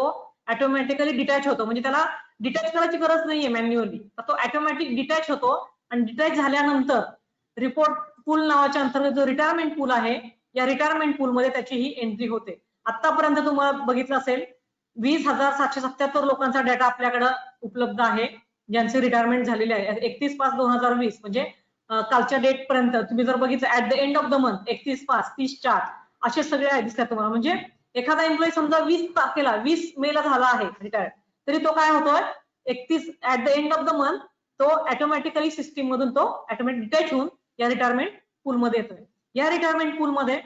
ऑटोमॅटिकली डिटॅच होतो. म्हणजे त्याला डिटॅच करायची गरज नाहीये मॅन्युअली, तर तो ऑटोमॅटिक डिटॅच होतो. आणि डिटॅच झाल्यानंतर रिपोर्ट पूल नावाच्या अंतर्गत जो रिटायरमेंट पूल आहे, या रिटायरमेंट पूल मध्ये त्याची ही एंट्री होते. आतापर्यंत तुम्हाला बघितलं असेल 20,777 लोकांचा डाटा आपल्याकडे उपलब्ध आहे, ज्यांचे रिटायरमेंट झालेले आहे 31/5/2020. म्हणजे कालच्या डेट पर्यंत तुम्ही जर बघितलं at the end of the month 31/5, 30/4 असे सगळे दिसतात तुम्हाला. म्हणजे एखादा एम्प्लॉई समजा 20 तारखेला 20 मे ला झाला आहे रिटायर, तरी तो काय होतोय 31 at the end of the month तो ऑटोमॅटिकली सिस्टीम मधून तो ऑटोमॅटिक डिटॅच होऊन या रिटायरमेंट पूल मध्ये येतोय. या रिटायरमेंट पूल मध्ये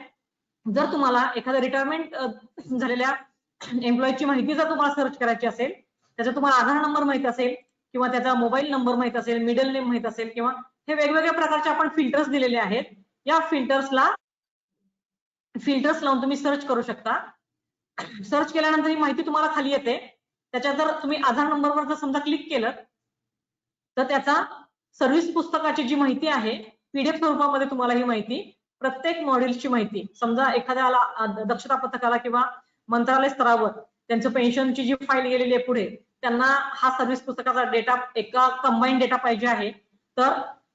जर तुम्हाला एखाद्या रिटायरमेंट झालेल्या एम्प्लॉईची माहिती जर तुम्हाला सर्च करायची असेल, त्याचा तुम्हाला आधार नंबर माहित असेल किंवा त्याचा मोबाईल नंबर माहित असेल, मिडल नेम माहित असेल, किंवा हे वेगवेगळ्या प्रकारचे आपण फिल्टर्स दिलेले आहेत. या फिल्टर्स लावून तुम्ही सर्च करू शकता. सर्च केल्यानंतर ही माहिती तुम्हाला खाली येते. त्याच्यात जर तुम्ही आधार नंबरवर जर समजा क्लिक केलं तर त्याचा सर्व्हिस पुस्तकाची जी माहिती आहे पीडीएफ स्वरूपामध्ये तुम्हाला ही माहिती, प्रत्येक मॉड्यूलची माहिती, समजा एखाद्याला दक्षता पथकाला किंवा मंत्रालय स्तरावर त्यांचं पेन्शनची जी फाईल गेलेली आहे पुढे, त्यांना हा सर्व्हिस पुस्तकाचा डेटा एका कंबाईन डेटा पाहिजे आहे, तर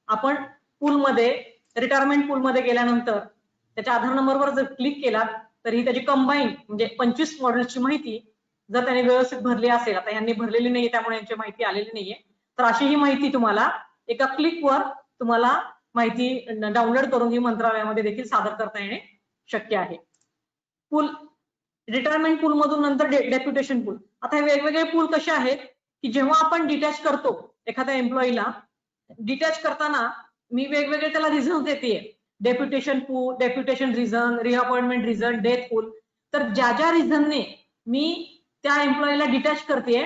आपण पूलमध्ये रिटायरमेंट पूलमध्ये गेल्यानंतर त्याच्या आधार नंबरवर जर क्लिक केला तर ही त्याची कंबाईन म्हणजे 25 मॉड्यूलची माहिती जर त्याने व्यवस्थित भरली असेल, आता यांनी भरलेली नाहीये त्यामुळे यांची माहिती आलेली नाहीये, तर अशी ही माहिती तुम्हाला एका क्लिकवर तुम्हाला माहिती डाउनलोड करून ही मंत्रालयामध्ये देखील सादर करता येणे शक्य आहे. पूल, रिटायरमेंट पूल मधून नंतर डेप्युटेशन पूल. आता हे वेगवेगळे पूल कसे आहेत की जेव्हा आपण डिटॅच करतो एखाद्या एम्प्लॉईला, डिटॅच करताना मी वेगवेगळे त्याला रिझन देते, डेप्युटेशन पूल, deputation reason, reappointment reason, death पूल. तर ज्या रिझनने मी त्या एम्प्लॉईला डिटॅच करते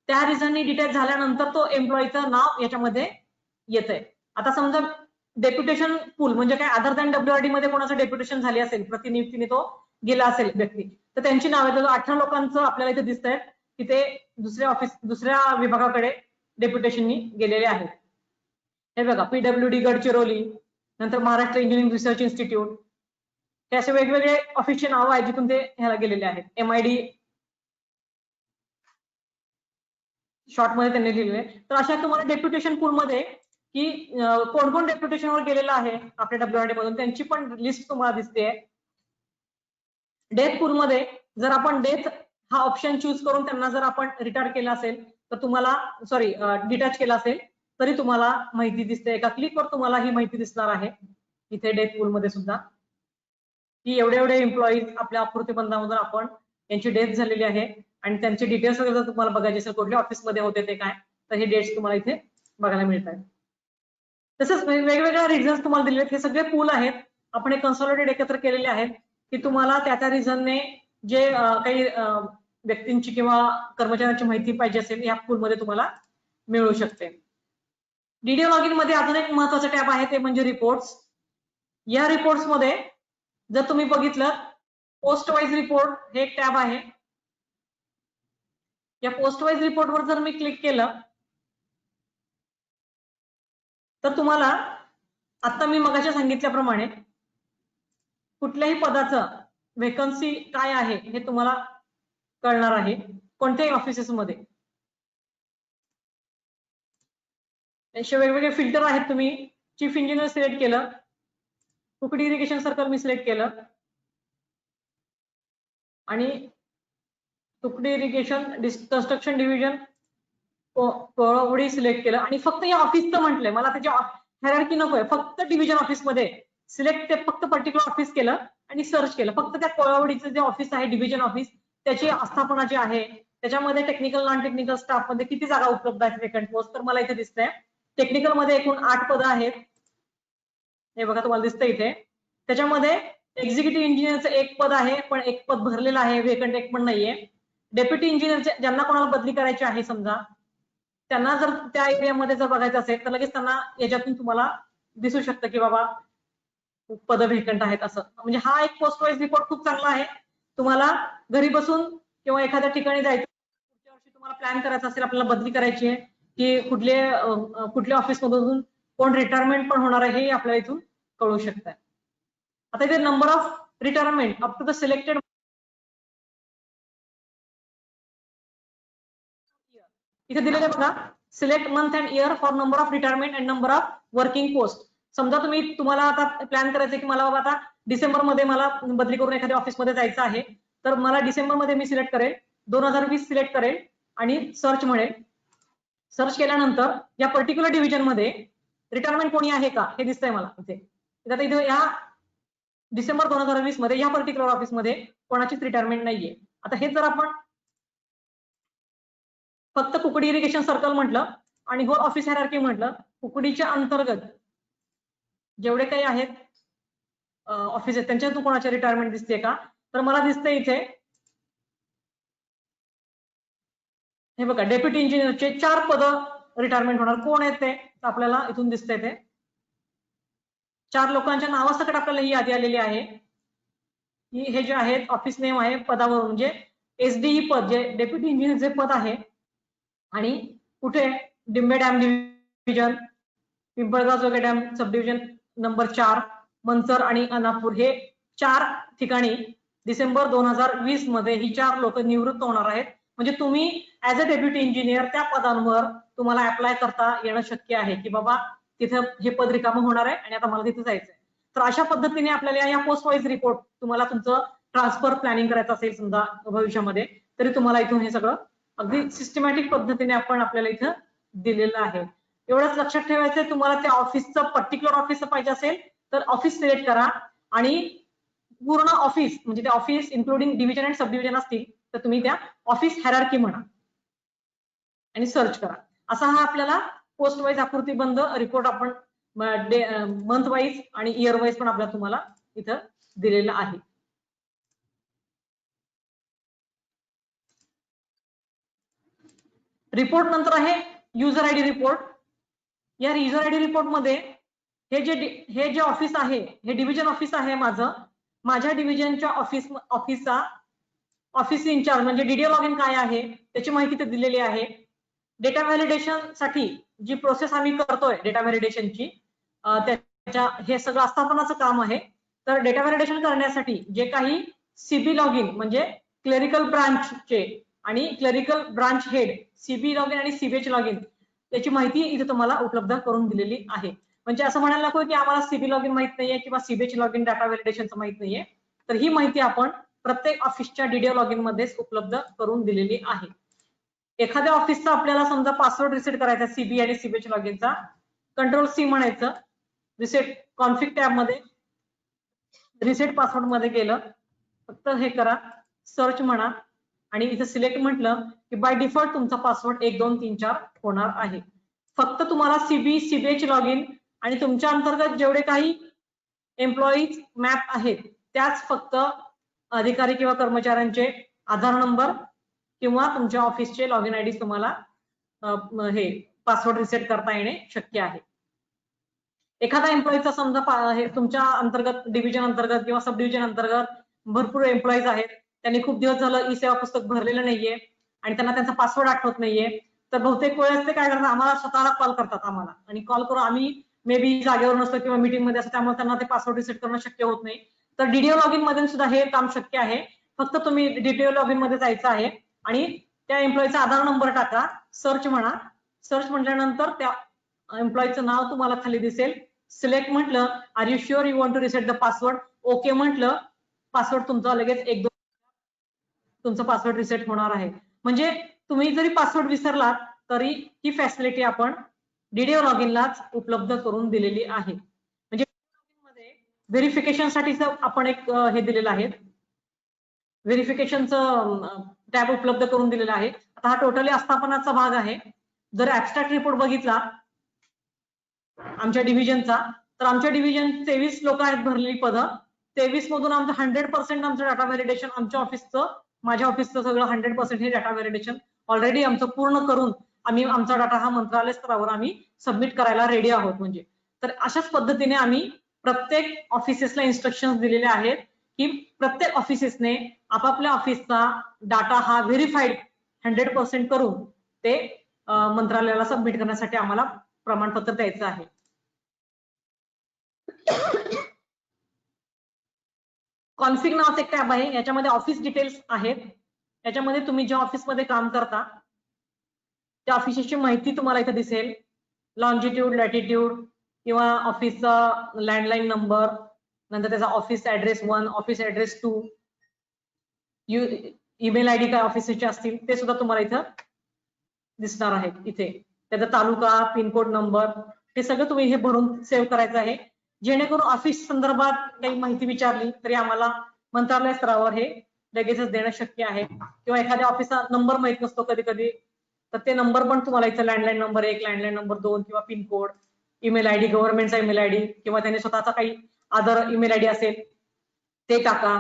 त्या रिझननी डिटॅच झाल्यानंतर तो एम्प्लॉईचं नाव याच्यामध्ये येतंय. आता समजा डेप्युटेशन पूल म्हणजे काय, अदर दॅन WRD मध्ये कोणाचं डेप्युटेशन झाले असेल, प्रतिनियुक्तीने तो गेला असेल व्यक्ती, तर त्यांची नावे 18 लोकांचं आपल्याला इथे दिसतंय की ते दुसऱ्या विभागाकडे डेप्युटेशननी गेलेले आहेत. हे बघा, PWD गडचिरोली, नंतर महाराष्ट्र इंजिनिअरिंग रिसर्च इन्स्टिट्यूट, हे असे वेगवेगळे ऑफिसचे नाव आहेत जिथून ते ह्याला गेलेले आहेत. MID शॉर्ट मध्ये त्यांनी लिहिलेले. तर अशा तुम्हाला डेप्युटेशन पूल मध्ये की कोण कोण डेप्युटेशनवर गेलेला आहे आपल्या WRD मधून त्यांची पण लिस्ट तुम्हाला दिसते. डेथ पूल मध्ये जर आपण डेथ हा ऑप्शन चूज करून त्यांना जर आपण रिटायर केला असेल तर तुम्हाला डिटॅच केला असेल तरी तुम्हाला माहिती दिसते. एका क्लिकवर तुम्हाला ही माहिती दिसणार आहे इथे डेथ पूल मध्ये सुद्धा, की एवढे एम्प्लॉईज आपल्या आकृतीबंधामधून आपण यांची डेथ झालेली आहे आणि त्यांचे डिटेल्स वगैरे जर तुम्हाला बघायचे असेल कुठल्या ऑफिसमध्ये होते ते काय, तर हे डेट्स तुम्हाला इथे बघायला मिळत आहेत. तसंच वेगवेगळ्या रिझन्स तुम्हाला दिलेले आहेत. हे सगळे पूल आहेत, आपण हे कन्सॉलिडेट एकत्र केलेले आहेत की तुम्हाला त्या रिझनने जे काही व्यक्तींची किंवा कर्मचाऱ्यांची माहिती पाहिजे असेल या पूलमध्ये तुम्हाला मिळू शकते. डीडीओ लॉगिन मध्ये अजून एक महत्वाचा टॅब आहे ते म्हणजे रिपोर्ट्स. या रिपोर्ट्स मध्ये जर तुम्ही बघितलं पोस्ट वाईज रिपोर्ट हे एक टॅब आहे. या पोस्ट वाईज रिपोर्ट वर जर मी क्लिक केलं तर तुम्हाला आता मी मगाशी सांगितल्याप्रमाणे कुठल्याही पदाचं वेकन्सी काय आहे हे तुम्हाला कळणार आहे कोणत्याही ऑफिसेसमध्ये. असे वेगवेगळे फिल्टर आहेत. तुम्ही चीफ इंजिनियर सिलेक्ट केलं, कुकडी इरिगेशन सर्कल मी सिलेक्ट केलं आणि Kukadi irrigation construction division Kolwadi select केलं आणि फक्त या ऑफिसचं म्हटलंय मला त्याची हायरार्की नकोय, फक्त डिव्हिजन ऑफिस मध्ये सिलेक्ट ते फक्त पर्टिक्युलर ऑफिस केलं आणि सर्च केलं. फक्त त्या कोळवडीचं जे ऑफिस आहे डिव्हिजन ऑफिस त्याची आस्थापना जी आहे त्याच्यामध्ये टेक्निकल नॉन टेक्निकल स्टाफ मध्ये किती जागा उपलब्ध आहेत वेकंट पोस्ट तर मला इथे दिसतंय. टेक्निकल मध्ये एकूण 8 पदं आहेत, हे बघा तुम्हाला दिसतंय इथे. त्याच्यामध्ये एक्झिक्युटिव्ह इंजिनियरचं 1 पद आहे पण 1 पद भरलेलं आहे, वेकंट 1 पण नाहीये. डेप्युटी इंजिनियरचे ज्यांना कोणाला बदली करायची आहे समजा त्यांना जर त्या एरियामध्ये जर बघायचं असेल तर लगेच त्यांना याच्यातून तुम्हाला दिसू शकतं की बाबा पद व्हेकंट आहेत असं. म्हणजे हा एक पोस्ट वाईज रिपोर्ट खूप चांगला आहे. तुम्हाला घरी बसून किंवा एखाद्या ठिकाणी जायचं पुढच्या वर्षी तुम्हाला प्लॅन करायचा असेल आपल्याला बदली करायची आहे की कुठल्या ऑफिस मधून कोण रिटायरमेंट पण होणार आहे हे आपल्याला इथून कळू शकतं. आता इथे number of retirement up to the selected इथे दिलेले बघा, select month and year for number of retirement and number of working post. समजा तुम्हाला आता प्लॅन करायचं की मला बाबा आता डिसेंबर मध्ये मला बदली करून एखाद्या ऑफिस मध्ये जायचं आहे तर मला डिसेंबर मध्ये मी सिलेक्ट करेल 2020 सिलेक्ट करेल आणि सर्च म्हणेल. सर्च केल्यानंतर या पर्टिक्युलर डिव्हिजन मध्ये रिटायरमेंट कोणी आहे का हे दिसतंय मला इथे. आता इथे या डिसेंबर 2020 मध्ये या पर्टिक्युलर ऑफिस मध्ये कोणाचीच रिटायरमेंट नाहीये. आता हे जर आपण फक्त कुकडी इरिगेशन सर्कल म्हटलं आणि होल ऑफिस हायरार्की म्हटलं, कुकडीच्या अंतर्गत जेवढे काही आहेत ऑफिस आहेत त्यांच्यातून कोणाची रिटायरमेंट दिसते का तर मला दिसतंय इथे हे बघा डेप्युटी इंजिनियरचे 4 पद रिटायरमेंट होणार. कोण आहेत ते आपल्याला इथून दिसतंय. ते 4 लोकांच्या नावासकट आपल्याला ही यादी आलेली आहे की हे जे आहेत ऑफिस नेम आहे पदावर म्हणजे एसडीई पद जे डेप्युटी इंजिनियरचे पद आहे आणि कुठे डिंबे डॅम डिव्हिजन, पिंपळगाव जोगे डॅम सब डिव्हिजन नंबर 4, मनसर आणि अनापूर हे 4 ठिकाणी डिसेंबर 2020 मध्ये ही 4 लोक निवृत्त होणार आहेत. म्हणजे तुम्ही ऍज अ डेप्युटी इंजिनियर त्या पदांवर तुम्हाला अप्लाय करता येणं शक्य आहे की बाबा तिथं हे पद रिकामं होणार आहे आणि आता मला तिथे जायचंय. तर अशा पद्धतीने आपल्याला या पोस्ट वाईज रिपोर्ट तुम्हाला तुमचं ट्रान्सफर प्लॅनिंग करायचं असेल समजा भविष्यामध्ये तरी तुम्हाला इथून हे सगळं अगदी सिस्टमॅटिक पद्धतीने आपण आपल्याला इथं दिलेलं आहे. एवढंच लक्षात ठेवायचंय तुम्हाला त्या ऑफिसचं पर्टिक्युलर ऑफिस पाहिजे असेल तर ऑफिस सिलेक्ट करा आणि पूर्ण ऑफिस म्हणजे ते office including division and sub division असतील तर तुम्ही त्या ऑफिस हायरार्की म्हणा आणि सर्च करा. असा हा आपल्याला पोस्ट वाईज आकृतीबंध रिपोर्ट आपण मंथ वाईज आणि इयर वाईज पण आपल्याला तुम्हाला इथं दिलेला आहे. रिपोर्ट नंतर आहे युजर आयडी रिपोर्ट. या युजर आयडी रिपोर्ट मध्ये हे जे ऑफिस आहे हे डिव्हिजन ऑफिस आहे माझ्या डिव्हिजनच्या ऑफिसचा ऑफिस इन्चार्ज म्हणजे डीडीओ लॉगिन काय आहे त्याची माहिती ते दिलेली आहे. डेटा व्हॅलिडेशन साठी जी प्रोसेस आम्ही करतोय डेटा व्हॅलिडेशनची त्याच्या हे सगळं आस्थापनाचं काम आहे. तर डेटा व्हॅलिडेशन करण्यासाठी जे काही सीबी लॉगिन म्हणजे क्लेरिकल ब्रांचचे आणि clerical branch head CB login आणि सीबीएच लॉगिन त्याची माहिती इथे तुम्हाला उपलब्ध करून दिलेली आहे. म्हणजे असं म्हणायला नको की आम्हाला सीबी लॉगिन माहित नाहीये किंवा सीबीएच लॉगिन डाटा व्हॅलिडेशनचं माहित नाहीये. तर ही माहिती आपण प्रत्येक ऑफिसच्या डीडीओ लॉगिन मध्येच उपलब्ध करून दिलेली आहे. एखाद्या ऑफिसचा आपल्याला समजा पासवर्ड रिसेट करायचा सीबी आणि सीबीएच लॉगिनचा कंट्रोल सी म्हणायचं, रिसेट कॉन्फिग टॅब मध्ये रिसेट पासवर्ड मध्ये गेलं फक्त हे करा सर्च म्हणा आणि इथे सिलेक्ट म्हटलं की बाय डिफॉल्ट तुमचा पासवर्ड 1 2 3 4 होणार आहे. फक्त तुम्हाला सीबी सीबीएच लॉगिन आणि तुमच्या अंतर्गत जेवढे काही एम्प्लॉईज मॅप आहेत त्याच फक्त अधिकारी किंवा कर्मचाऱ्यांचे आधार नंबर किंवा तुमच्या ऑफिसचे लॉगिन आयडी तुम्हाला हे पासवर्ड रिसेट करता येणे शक्य आहे. एखादा एम्प्लॉईचा समजा हे तुमच्या अंतर्गत डिव्हिजन अंतर्गत किंवा सब डिव्हिजन अंतर्गत भरपूर एम्प्लॉईज आहेत त्यांनी खूप दिवस झालं ई सेवा पुस्तक भरलेलं नाहीये आणि त्यांना त्यांचा पासवर्ड आठवत नाहीये तर बहुतेक वेळेस ते काय करतात आम्हाला स्वतःला कॉल करतात आम्हाला आणि कॉल करून आम्ही मे बी जागेवर नसतं किंवा मीटिंग मध्ये असतं, त्यामुळे त्यांना ते पासवर्ड रिसेट करणं शक्य होत नाही. तर डीडीओ लॉगिन मध्ये सुद्धा हे काम शक्य आहे. फक्त तुम्ही डीडीओ लॉगिन मध्ये जायचं आहे आणि त्या एम्प्लॉईचा आधार नंबर टाका, सर्च म्हणा. सर्च म्हटल्यानंतर त्या एम्प्लॉईचं नाव तुम्हाला खाली दिसेल. सिलेक्ट म्हटलं, are you sure you want to reset the password, okay म्हटलं, पासवर्ड तुमचा लगेच 1-2 तुमचा पासवर्ड रिसेट होणार आहे. म्हणजे तुम्ही जरी पासवर्ड विसरलात तरी ही फॅसिलिटी आपण डीडीओ लॉगिनलाच उपलब्ध करून दिलेली आहे. म्हणजे व्हेरिफिकेशन साठी आपण एक हे दिलेलं आहे, व्हेरिफिकेशनचं टॅब उपलब्ध करून दिलेला आहे. आता हा टोटली आस्थापनाचा भाग आहे. जर ऍबस्ट्रॅक्ट रिपोर्ट बघितला आमच्या डिव्हिजनचा, तर आमच्या डिव्हिजन 23 लोक आहेत भरलेली पदं. 23 मधून आमचं 100% आमचं डाटा व्हॅलिडेशन आमच्या ऑफिसचं, माझ्या ऑफिसचं सगळं 100% हे डाटा व्हॅलिडेशन ऑलरेडी आमचं पूर्ण करून आम्ही आमचा डाटा हा मंत्रालय स्तरावर आम्ही सबमिट करायला रेडी आहोत. म्हणजे तर अशाच पद्धतीने आम्ही प्रत्येक ऑफिसेसला इन्स्ट्रक्शन दिलेले आहेत की प्रत्येक ऑफिसेसने आपापल्या ऑफिसचा डाटा हा व्हेरीफाईड 100% करून ते मंत्रालयाला सबमिट करण्यासाठी आम्हाला प्रमाणपत्र द्यायचं आहे. कॉन्फिग नावाचं एक टॅब आहे, याच्यामध्ये ऑफिस डिटेल्स आहेत. याच्यामध्ये तुम्ही ज्या ऑफिसमध्ये काम करता त्या ऑफिसची माहिती तुम्हाला इथे दिसेल, लॉन्जिट्यूड, लॅटिट्यूड किंवा ऑफिसचा लँडलाईन नंबर, नंतर त्याचा office address 1, office address 2, email ID काय ऑफिसचे असतील ते सुद्धा तुम्हाला इथं दिसणार आहे. इथे त्याचा तालुका, पिनकोड नंबर, हे सगळं तुम्ही हे भरून सेव्ह करायचं आहे, जेणेकरून ऑफिस संदर्भात काही माहिती विचारली तरी आम्हाला मंत्रालय स्तरावर हे लगेचच देणं शक्य आहे. किंवा एखाद्या ऑफिसचा नंबर माहित नसतो कधी कधी, तर ते नंबर पण तुम्हाला इथं लँडलाईन नंबर 1, लँडलाईन नंबर 2 किंवा पिनकोड, ईमेल आयडी, गव्हर्नमेंटचा ईमेल आयडी किंवा त्याने स्वतःचा काही अदर ईमेल आयडी असेल ते टाका.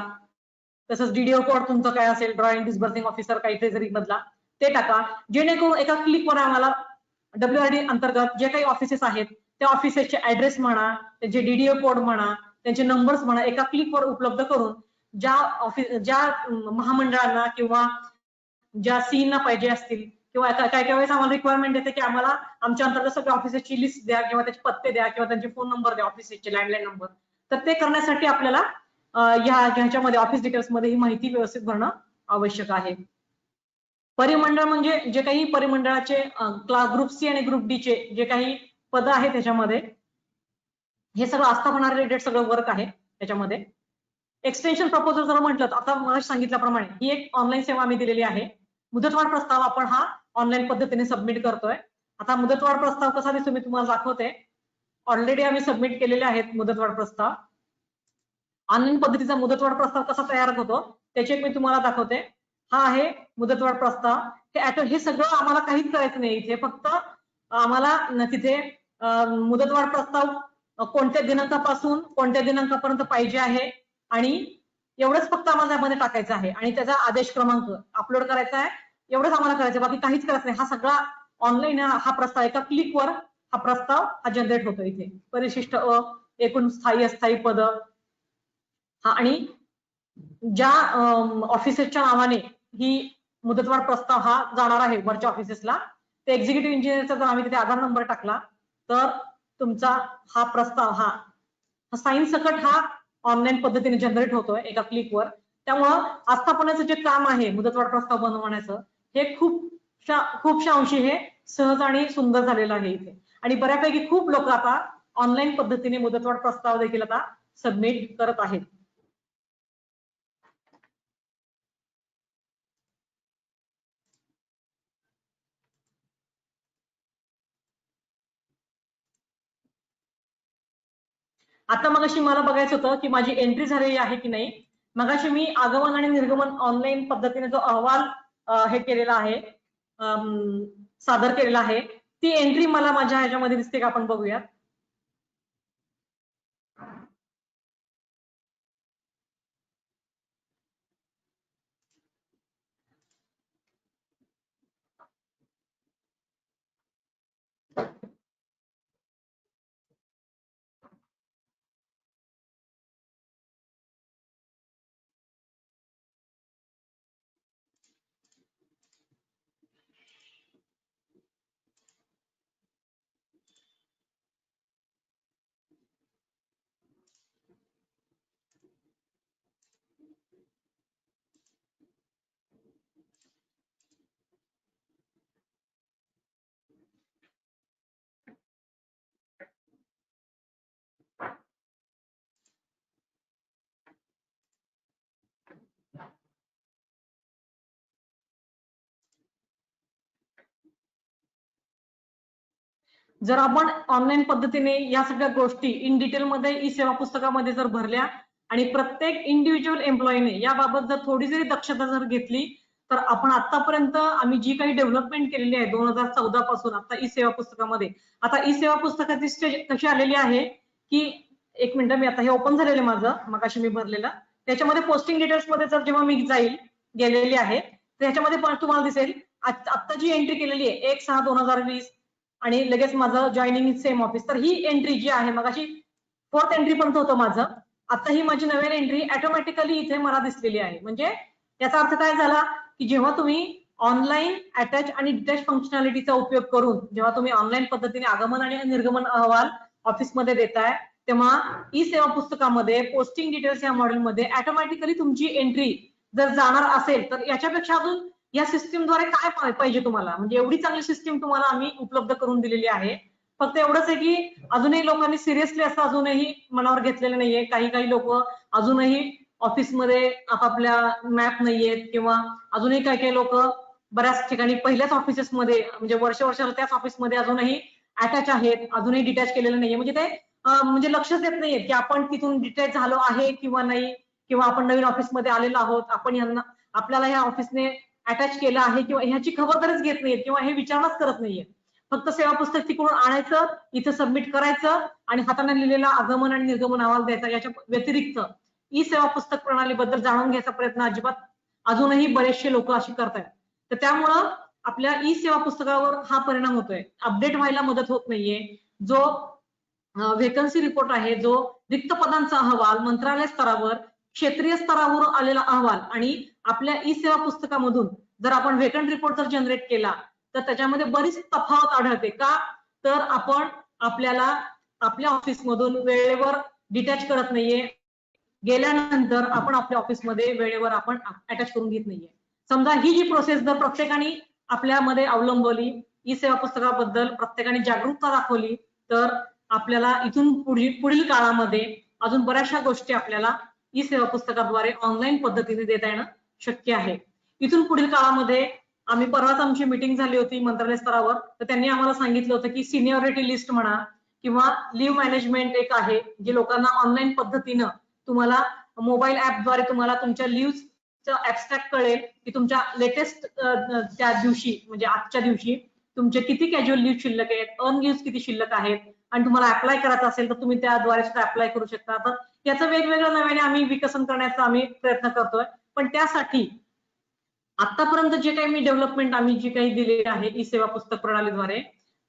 तसंच डीडीओ कोड तुमचं काय असेल, ड्रॉइंग डिस्बर्सिंग ऑफिसर काही ट्रेझरी मधला, ते टाका, जेणेकरून एका क्लिकवर आम्हाला डब्ल्यूआरडी अंतर्गत जे काही ऑफिसेस आहेत त्या ऑफिसेसचे ऍड्रेस म्हणा, त्यांचे डीडीओ कोड म्हणा, त्यांचे नंबर्स म्हणा, एका क्लिकवर उपलब्ध करून ज्या महामंडळांना किंवा ज्या सीना पाहिजे असतील किंवा काय काय वेळेस आम्हाला रिक्वायरमेंट येते की आम्हाला आमच्या अंतर्गत सगळ्या ऑफिसची लिस्ट द्या किंवा त्याचे पत्ते द्या किंवा त्यांचे फोन नंबर द्या, ऑफिसचे लँडलाईन नंबर, तर ते करण्यासाठी आपल्याला ह्याच्यामध्ये ऑफिस डिटेल्स मध्ये ही माहिती व्यवस्थित भरणं आवश्यक आहे. परिमंडळ म्हणजे जे काही परिमंडळाचे ग्रुप सी आणि ग्रुप डी चे जे काही पद आहेत त्याच्यामध्ये हे सगळं आस्थापना रिलेटेड सगळं वर्क आहे त्याच्यामध्ये. एक्सटेन्शन प्रपोजल जर म्हटलं तर आता मला सांगितल्याप्रमाणे ही एक ऑनलाईन सेवा आम्ही दिलेली आहे. मुदतवाढ प्रस्ताव आपण हा ऑनलाईन पद्धतीने सबमिट करतोय. आता मुदतवाढ प्रस्ताव कसा दिसतो मी तुम्हाला दाखवते. ऑलरेडी आम्ही सबमिट केलेले आहेत मुदतवाढ प्रस्ताव. ऑनलाईन पद्धतीचा मुदतवाढ प्रस्ताव कसा तयार होतो त्याची एक मी तुम्हाला दाखवते. हा आहे मुदतवाढ प्रस्ताव. हे सगळं आम्हाला काहीच करायचं नाही इथे, फक्त आम्हाला तिथे मुदतवाढ प्रस्ताव कोणत्या दिनांकापासून कोणत्या दिनांकापर्यंत पाहिजे आहे आणि एवढंच फक्त आम्हाला त्यामध्ये टाकायचं आहे आणि त्याचा आदेश क्रमांक अपलोड करायचा आहे. एवढंच आम्हाला करायचं, बाकी काहीच करायचं नाही. हा सगळा ऑनलाईन हा प्रस्ताव एका क्लिकवर हा प्रस्ताव हा जनरेट होतो. इथे परिशिष्ट एकूण स्थायी अस्थायी पद हा आणि ज्या ऑफिसेसच्या नावाने ही मुदतवाढ प्रस्ताव हा जाणार आहे वरच्या ऑफिसेसला, ते एक्झिक्युटिव्ह इंजिनियरचा जर आम्ही तिथे आधार नंबर टाकला तर तुमचा हा प्रस्ताव हा साईन सकट हा ऑनलाईन पद्धतीने जनरेट होतोय एका क्लिकवर. त्यामुळं आस्थापनाचं जे काम आहे मुदतवाढ प्रस्ताव बनवण्याचं हे खूपशा अंशी हे सहज आणि सुंदर झालेलं आहे इथे. आणि बऱ्यापैकी खूप लोक आता ऑनलाईन पद्धतीने मुदतवाढ प्रस्ताव देखील आता सबमिट करत आहेत. आता मगाशी मला बघायचं होतं की माझी एंट्री झालेली आहे की नाही. मगाशी मी आगमन आणि निर्गमन ऑनलाईन पद्धतीने जो अहवाल हे केलेला आहे, सादर केलेला आहे, ती एंट्री मला माझ्या ह्याच्यामध्ये दिसते का आपण बघूयात. जर आपण ऑनलाईन पद्धतीने या सगळ्या गोष्टी इन डिटेल मध्ये ई सेवा पुस्तकामध्ये जर भरल्या आणि प्रत्येक इंडिव्हिज्युअल एम्प्लॉईने याबाबत जर थोडी जरी दक्षता जर घेतली, तर आपण आतापर्यंत आम्ही जी काही डेव्हलपमेंट केलेली आहे 2014 पासून आता ई सेवा पुस्तकामध्ये, आता ई सेवा पुस्तकाची स्टेज कशी आलेली आहे की, एक मिनिट, मी आता हे ओपन झालेलं माझं मगाशी मी भरलेलं, त्याच्यामध्ये पोस्टिंग डिटेल्स मध्ये जर जेव्हा मी गेलेली आहे त्याच्यामध्ये पण तुम्हाला दिसेल आता जी एंट्री केलेली आहे 1/6/2020 आणि लगेच माझं जॉईनिंग इन सेम ऑफिस, तर ही एंट्री जी आहे मगाशी 4th एंट्री पर्यंत होतं माझं, आता ही माझी नवीन एंट्री ऑटोमॅटिकली इथे मला दिसलेली आहे. म्हणजे याचा अर्थ काय झाला की जेव्हा तुम्ही ऑनलाईन अटॅच आणि डिटॅच फंक्शनॅलिटीचा उपयोग करून जेव्हा तुम्ही ऑनलाईन पद्धतीने आगमन आणि निर्गमन अहवाल ऑफिसमध्ये देताय, तेव्हा ई सेवा पुस्तकामध्ये पोस्टिंग डिटेल्स या मॉडेलमध्ये ऑटोमॅटिकली तुमची एंट्री जर जाणार असेल तर याच्यापेक्षा अजून या सिस्टीमद्वारे काय पाहिजे तुम्हाला, म्हणजे एवढी चांगली सिस्टीम तुम्हाला आम्ही उपलब्ध करून दिलेली आहे. फक्त एवढंच आहे की अजूनही लोकांनी सिरियसली असं अजूनही मनावर घेतलेलं नाहीये. काही लोक अजूनही ऑफिसमध्ये आपापल्या मॅप नाहीयेत किंवा अजूनही काही लोक बऱ्याच ठिकाणी पहिल्याच ऑफिसेसमध्ये म्हणजे वर्षाला त्याच ऑफिसमध्ये अजूनही अटॅच आहेत, अजूनही डिटॅच केलेलं नाहीये. म्हणजे ते म्हणजे लक्षच देत नाहीये की आपण तिथून डिटॅच झालो आहे किंवा नाही, किंवा आपण नवीन ऑफिसमध्ये आलेलो आहोत, आपण यांना आपल्याला ह्या ऑफिसने अटॅच केलं आहे किंवा ह्याची खबरदारीच घेत नाहीये किंवा हे विचारच करत नाहीये. फक्त सेवा पुस्तक तिकडून आणायचं, इथं सबमिट करायचं आणि हाताने लिहिलेला आगमन आणि निर्गमन अहवाल द्यायचा. याच्या व्यतिरिक्त ई सेवा पुस्तक प्रणालीबद्दल जाणून घ्यायचा प्रयत्न अजिबात अजूनही बरेचसे लोक अशी करतायत. तर त्यामुळं आपल्या ई सेवा पुस्तकावर हा परिणाम होतोय, अपडेट व्हायला मदत होत नाहीये. जो व्हेकन्सी रिपोर्ट आहे, जो रिक्त पदांचा अहवाल मंत्रालय स्तरावर क्षेत्रीय स्तरावर आलेला अहवाल आणि आपल्या ई सेवा पुस्तकामधून जर आपण व्हेकंट रिपोर्ट जर जनरेट केला तर त्याच्यामध्ये बरीच तफावत आढळते. का तर आपण आपल्या ऑफिसमधून वेळेवर डिटॅच करत नाहीये, गेल्यानंतर आपण आपल्या ऑफिसमध्ये वेळेवर आपण अटॅच करून घेत नाहीये. समजा ही जी प्रोसेस जर प्रत्येकाने आपल्यामध्ये अवलंबवली, ई सेवा पुस्तकाबद्दल प्रत्येकाने जागरूकता दाखवली, तर आपल्याला इथून पुढील काळामध्ये अजून बऱ्याचशा गोष्टी आपल्याला ई सेवा पुस्तकाद्वारे ऑनलाईन पद्धतीने देता येणं शक्य आहे. इथून पुढील काळामध्ये आम्ही परवाच आमची मीटिंग झाली होती मंत्रालय स्तरावर, तर त्यांनी आम्हाला सांगितलं होतं की सिनियरिटी लिस्ट म्हणा किंवा लिव्ह मॅनेजमेंट एक आहे, जे लोकांना ऑनलाईन पद्धतीनं तुम्हाला मोबाईल ऍपद्वारे तुम्हाला तुमच्या लिव्हचं ऍबस्ट्रॅक्ट कळेल की तुमच्या लेटेस्ट त्या दिवशी म्हणजे आजच्या दिवशी तुमचे किती कॅज्युअल लिव्ह शिल्लक आहेत, अनलिव्ह किती शिल्लक आहेत, आणि तुम्हाला अप्लाय करायचं असेल तर तुम्ही त्याद्वारे सुद्धा अप्लाय करू शकता. तर याचं वेगवेगळं नव्याने आम्ही विकसन करण्याचा आम्ही प्रयत्न करतोय. पण त्यासाठी आतापर्यंत जे काही मी डेव्हलपमेंट आम्ही जी काही दिलेली आहे ई सेवा पुस्तक प्रणालीद्वारे,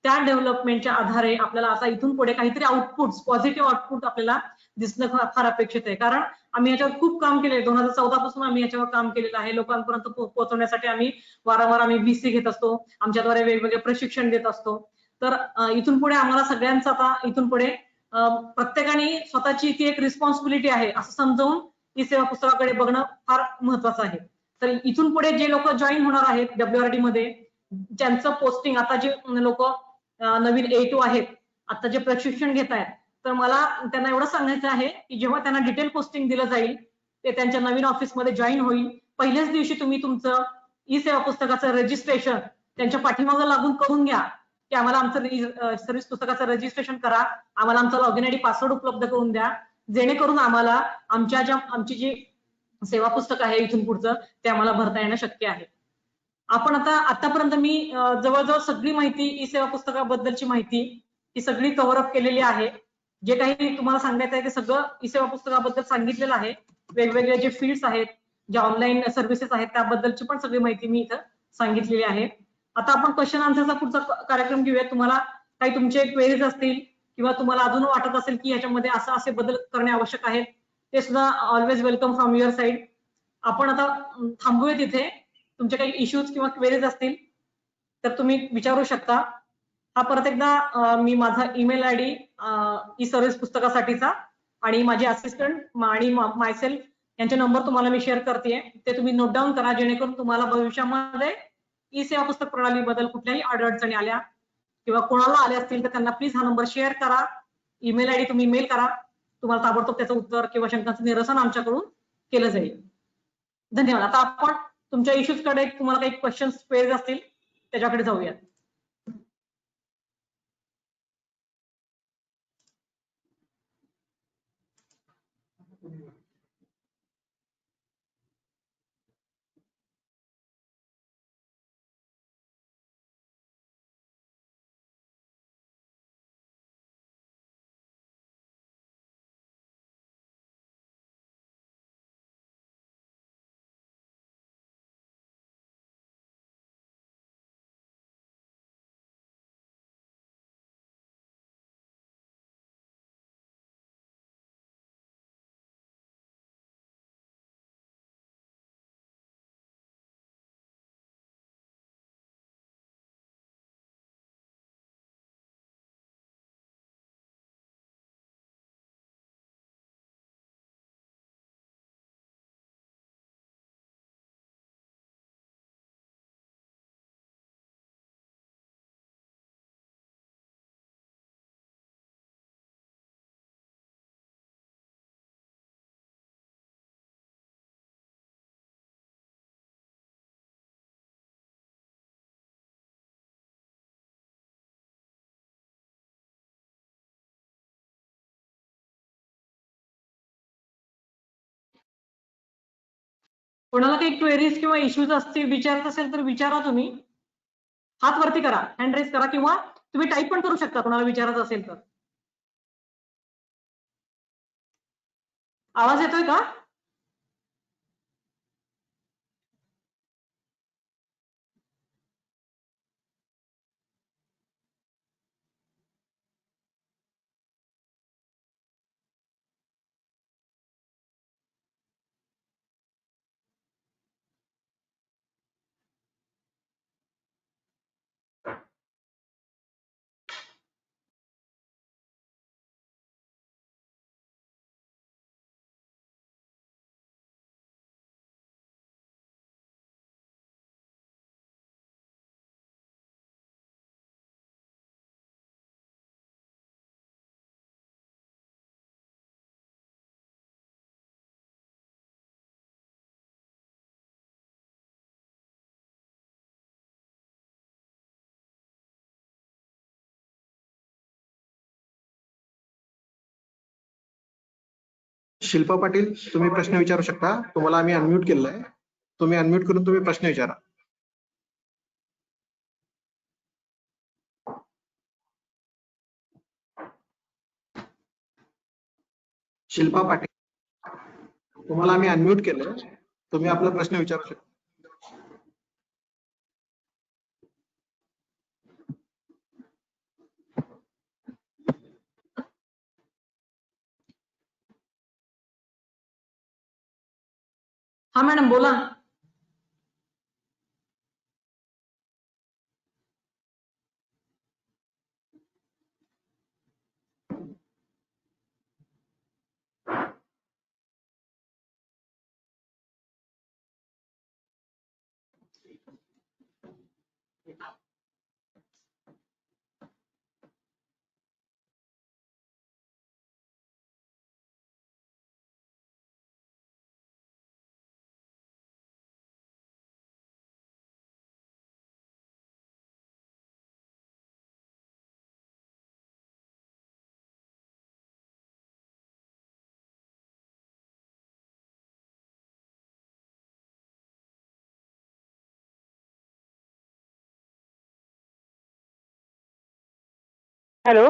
त्या डेव्हलपमेंटच्या आधारे आपल्याला आता इथून पुढे काहीतरी आउटपुट, पॉझिटिव्ह आउटपुट आपल्याला दिसणं फार अपेक्षित आहे. कारण आम्ही याच्यावर खूप काम केले, 2014 पासून आम्ही याच्यावर काम केलेलं आहे. लोकांपर्यंत पोहोचवण्यासाठी आम्ही वारंवार VC घेत असतो, आमच्याद्वारे वेगवेगळे प्रशिक्षण देत असतो. तर इथून पुढे आम्हाला सगळ्यांचं आता इथून पुढे प्रत्येकाने स्वतःची ती एक रिस्पॉन्सिबिलिटी आहे असं समजावून ई सेवा पुस्तकाकडे बघणं फार महत्वाचं आहे. तर इथून पुढे जे लोक जॉईन होणार आहेत WRD मध्ये, ज्यांचं पोस्टिंग आता जे लोक नवीन A2 आहेत, आता जे प्रशिक्षण घेत आहेत, तर मला त्यांना एवढं सांगायचं आहे की जेव्हा त्यांना डिटेल पोस्टिंग दिलं जाईल, ते त्यांच्या नवीन ऑफिसमध्ये जॉईन होईल, पहिल्याच दिवशी तुम्ही तुमचं ई सेवा पुस्तकाचं रजिस्ट्रेशन त्यांच्या पाठीमागं लागून करून घ्या की आम्हाला आमचं सर्व्हिस पुस्तकाचं रजिस्ट्रेशन करा, आम्हाला आमचा लॉगिन ID पासवर्ड उपलब्ध करून द्या, जेणेकरून आम्हाला आमची जी सेवा पुस्तक आहे इथून पुढचं ते आम्हाला भरता येणं शक्य आहे. आपण आतापर्यंत मी जवळजवळ सगळी माहिती ई सेवा पुस्तकाबद्दलची माहिती ही सगळी कव्हर अप केलेली आहे. जे काही तुम्हाला सांगायचं आहे ते सगळं ई सेवा पुस्तकाबद्दल सांगितलेलं आहे. वेगवेगळे जे फील्ड्स आहेत, ज्या ऑनलाईन सर्व्हिसेस आहेत त्याबद्दलची पण सगळी माहिती मी इथं सांगितलेली आहे. आता आपण क्वेश्चन आन्सरचा पुढचा कार्यक्रम घेऊया. तुम्हाला काही तुमचे क्वेरीज असतील किंवा तुम्हाला अजून वाटत असेल की याच्यामध्ये असे बदल करणे आवश्यक आहेत, ते सुद्धा always welcome from your side. आपण आता थांबूया तिथे. तुमचे काही इश्यूज किंवा क्वेरीज असतील तर तुम्ही विचारू शकता. हा परत एकदा मी माझा ईमेल ID ई सर्व्हिस पुस्तकासाठीचा आणि माझे असिस्टंट आणि मायसेल्फ यांचे नंबर तुम्हाला मी शेअर करते, ते तुम्ही नोट डाऊन करा, जेणेकरून तुम्हाला भविष्यामध्ये ई सेवा पुस्तक प्रणालीबद्दल कुठल्याही अडचणी आल्या किंवा कोणाला आले असतील तर त्यांना प्लीज हा नंबर शेअर करा. ईमेल ID तुम्ही मेल करा, तुम्हाला ताबडतोब त्याचं उत्तर किंवा शंकांचं निरसन आमच्याकडून केलं जाईल. धन्यवाद. आता आपण तुमच्या इश्यूज कडे तुम्हाला काही क्वेश्चन्स क्वेरीज असतील त्याच्याकडे जाऊयात. कोणाला काही क्वेरीज किंवा इश्यूज असतील विचारत असेल तर विचारा तुम्ही. हात वरती करा, हँड रेज करा, किंवा तुम्ही टाईप पण करू शकता कोणाला विचारायचं असेल तर. आवाज येतोय का? शिल्पा पाटील, तुम्ही प्रश्न विचारू शकता. तुम्हाला आम्ही अनम्यूट केलेलं आहे. तुम्ही अनम्यूट करून तुम्ही प्रश्न विचारा. शिल्पा पाटील, तुम्हाला आम्ही अनम्यूट केलं, तुम्ही आपला प्रश्न विचारू शकता. हा मॅडम बोला. हॅलो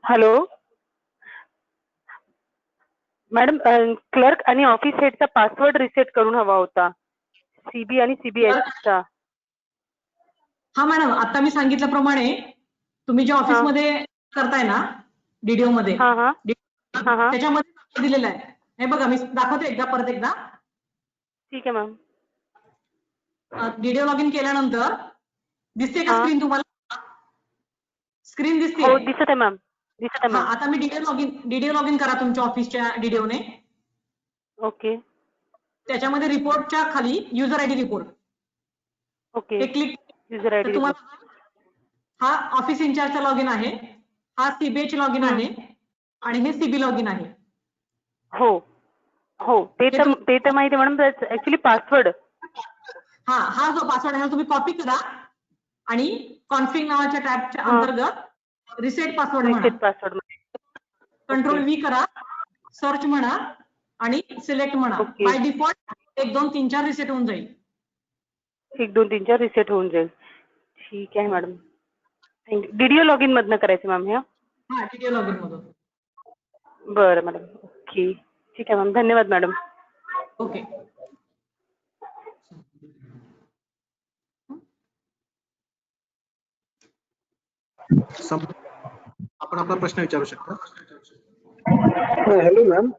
हॅलो मॅडम, क्लर्क आणि ऑफिस हेडचा पासवर्ड रिसेट करून हवा होता, सीबी आणि सीबीएसचा. हा मॅडम, आता मी सांगितल्याप्रमाणे तुम्ही जे ऑफिस मध्ये करताय ना, डीडीओ मध्ये, हा हा हा हा त्याच्यामध्ये दिलेलं आहे. हे बघा, मी दाखवते एकदा, परत एकदा. ठीक आहे मॅम. डीडीओ लॉग इन केल्यानंतर दिसते का हा. स्क्रीन तुम्हाला? स्क्रीन दिसते? हो, दिसत आहे मॅम, दिसत आहे हा, मॅम. आता मी डीडीओ लॉग इन करा तुमच्या ऑफिसच्या डीडीओने. ओके त्याच्यामध्ये रिपोर्टच्या खाली युजर आयडी रिपोर्ट ओके. हे क्लिक. युजर आयडी तर रिपोर्ट. तुम्हाला हा ऑफिस इंचार्जचा लॉग इन आहे, हा सीबीएच लॉग इन आहे, आणि हे सीबी लॉग इन आहे. हो हो, ते तर माहिती आहे मॅडम. ऍक्च्युली पासवर्ड, हा जो पासवर्ड आहे तुम्ही कॉपी करा आणि कॉन्फिग नावाच्या टॅबच्या अंतर्गत रिसेट पासवर्ड म्हणा, रिसेट पासवर्ड. कंट्रोल व्ही करा, सर्च म्हणा आणि सिलेक्ट म्हणा. ओके. बाय डिफॉल्ट 1 2 3 4 रिसेट होऊन जाईल. 1 2 3 4 रिसेट होऊन जाईल. ठीक आहे madam, thank you. DDO log in मधनं करायचं मॅम हे? हा, डीडीओ लॉग इन मधून. बरं मॅडम, ओके. ठीक आहे मॅम, धन्यवाद मॅडम. ओके. आपण आपला प्रश्न विचारू शकता. Hello ma'am.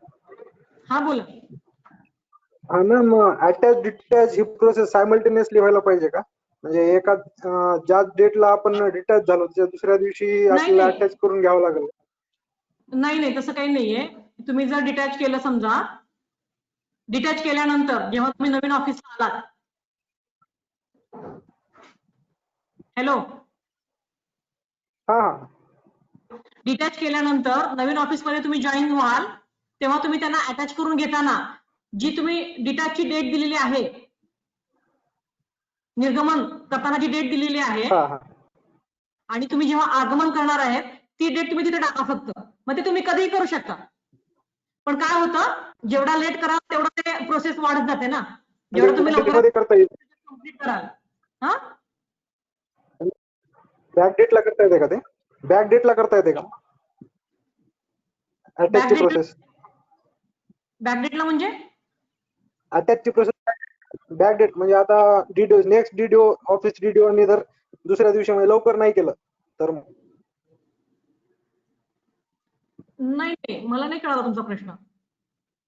हा बोला. हा मॅम, अटॅच डिटॅच ही प्रोसेस सायमल्टेनियसली व्हायला पाहिजे का? म्हणजे एका ज्या डेटला आपण डिटॅच झालो त्याच्या दुसऱ्या दिवशी आपल्याला नाही. अटॅच करून घ्यावं लागेल? नाही, तसं काही नाहीये. तुम्ही जर डिटॅच केलं, समजा डिटॅच केल्यानंतर जेव्हा तुम्ही नवीन ऑफिसला आलात, हॅलो, हा, डिटॅच केल्यानंतर नवीन ऑफिसमध्ये तुम्ही जॉईन व्हाल, तेव्हा तुम्ही त्यांना अटॅच करून घेताना जी तुम्ही डिटॅचची डेट दिलेली आहे, निर्गमन करताना जी डेट दिलेली आहे, आणि तुम्ही जेव्हा आगमन करणार आहेत ती डेट तुम्ही तिथे टाका फक्त. मग ते तुम्ही कधीही करू शकता. पण काय होतं, जेवढा लेट कराल तेवढा ते प्रोसेस वाढत जाते ना. जेवढं तुम्ही म्हणजे लवकर करता येईल, कंप्लीट कराल. हा, बॅक डेटला करता येते का ते? बॅक डेटला करता येते का अटॅचची प्रोसेस? बॅकडेटला म्हणजे अटॅचची प्रोसेस बॅक डेट म्हणजे आता DDO next DDO office DDO ने जर दुसऱ्या दिवशी म्हणजे लवकर नाही केलं तर नाही, मला नाही कळाला तुमचा प्रश्न.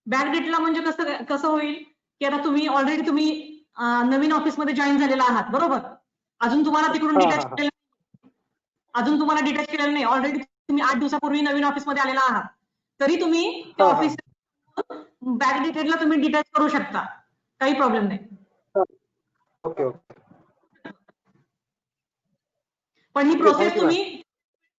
बॅकडेटला म्हणजे कसं कसं होईल की आता तुम्ही तुम्ही नवीन ऑफिसमध्ये जॉईन झालेला आहात, बरोबर? अजून तुम्हाला तिकडून हा, डिटॅच हा, हा. केलेलं नाही. ऑलरेडी तुम्ही 8 दिवसापूर्वी नवीन ऑफिसमध्ये आलेला आहात, तरी तुम्ही त्या हा, हा. ऑफिस बॅकडेटेडला तुम्ही डिटॅच करू शकता, काही प्रॉब्लेम नाही. ओके ओके पण ही ओके प्रोसेस थँक्यू तुम्ही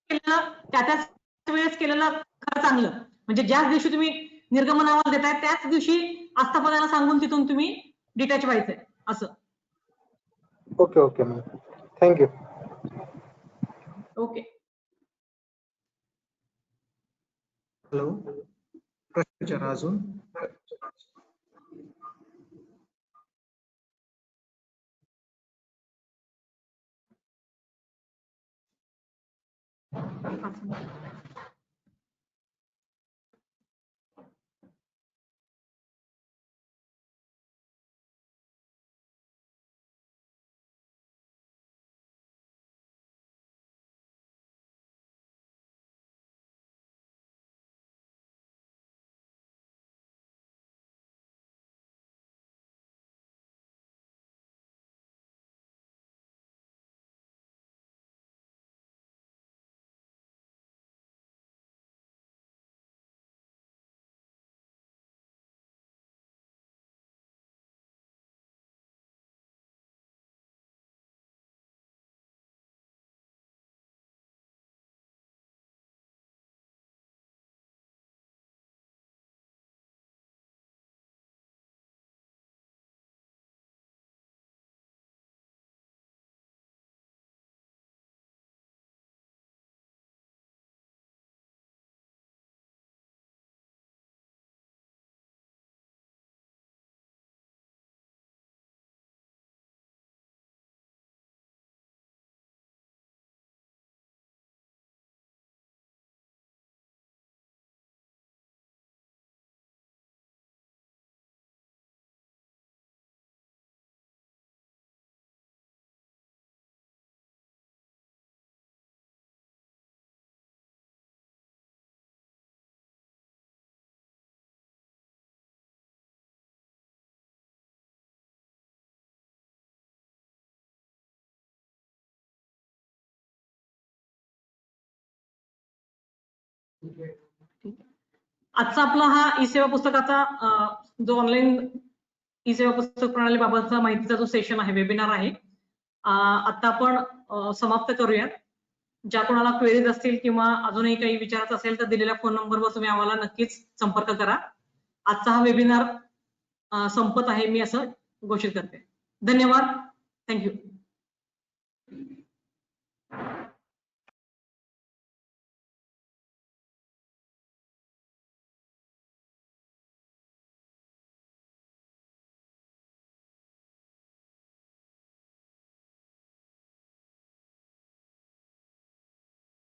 केलेलं त्याच वेळेस केलेलं खरं चांगलं. म्हणजे ज्याच दिवशी तुम्ही निर्गमन आवाज देताय त्याच दिवशी आस्थापनाला सांगून तिथून तुम्ही डिटॅच व्हायचंय असं. Okay okay ma'am thank you. Okay. Hello, प्रश्न विचारा अजून. आजचा आपला हा ई सेवा पुस्तकाचा जो ऑनलाईन ई सेवा पुस्तक प्रणाली बाबतचा माहितीचा जो सेशन आहे, वेबिनार आहे, आता आपण समाप्त करूयात. ज्या कोणाला क्वेरीज असतील किंवा अजूनही काही विचारायचं असेल तर दिलेल्या फोन नंबरवर तुम्ही आम्हाला नक्कीच संपर्क करा. आजचा हा वेबिनार संपत आहे, मी असं घोषित करते. धन्यवाद. थँक्यू.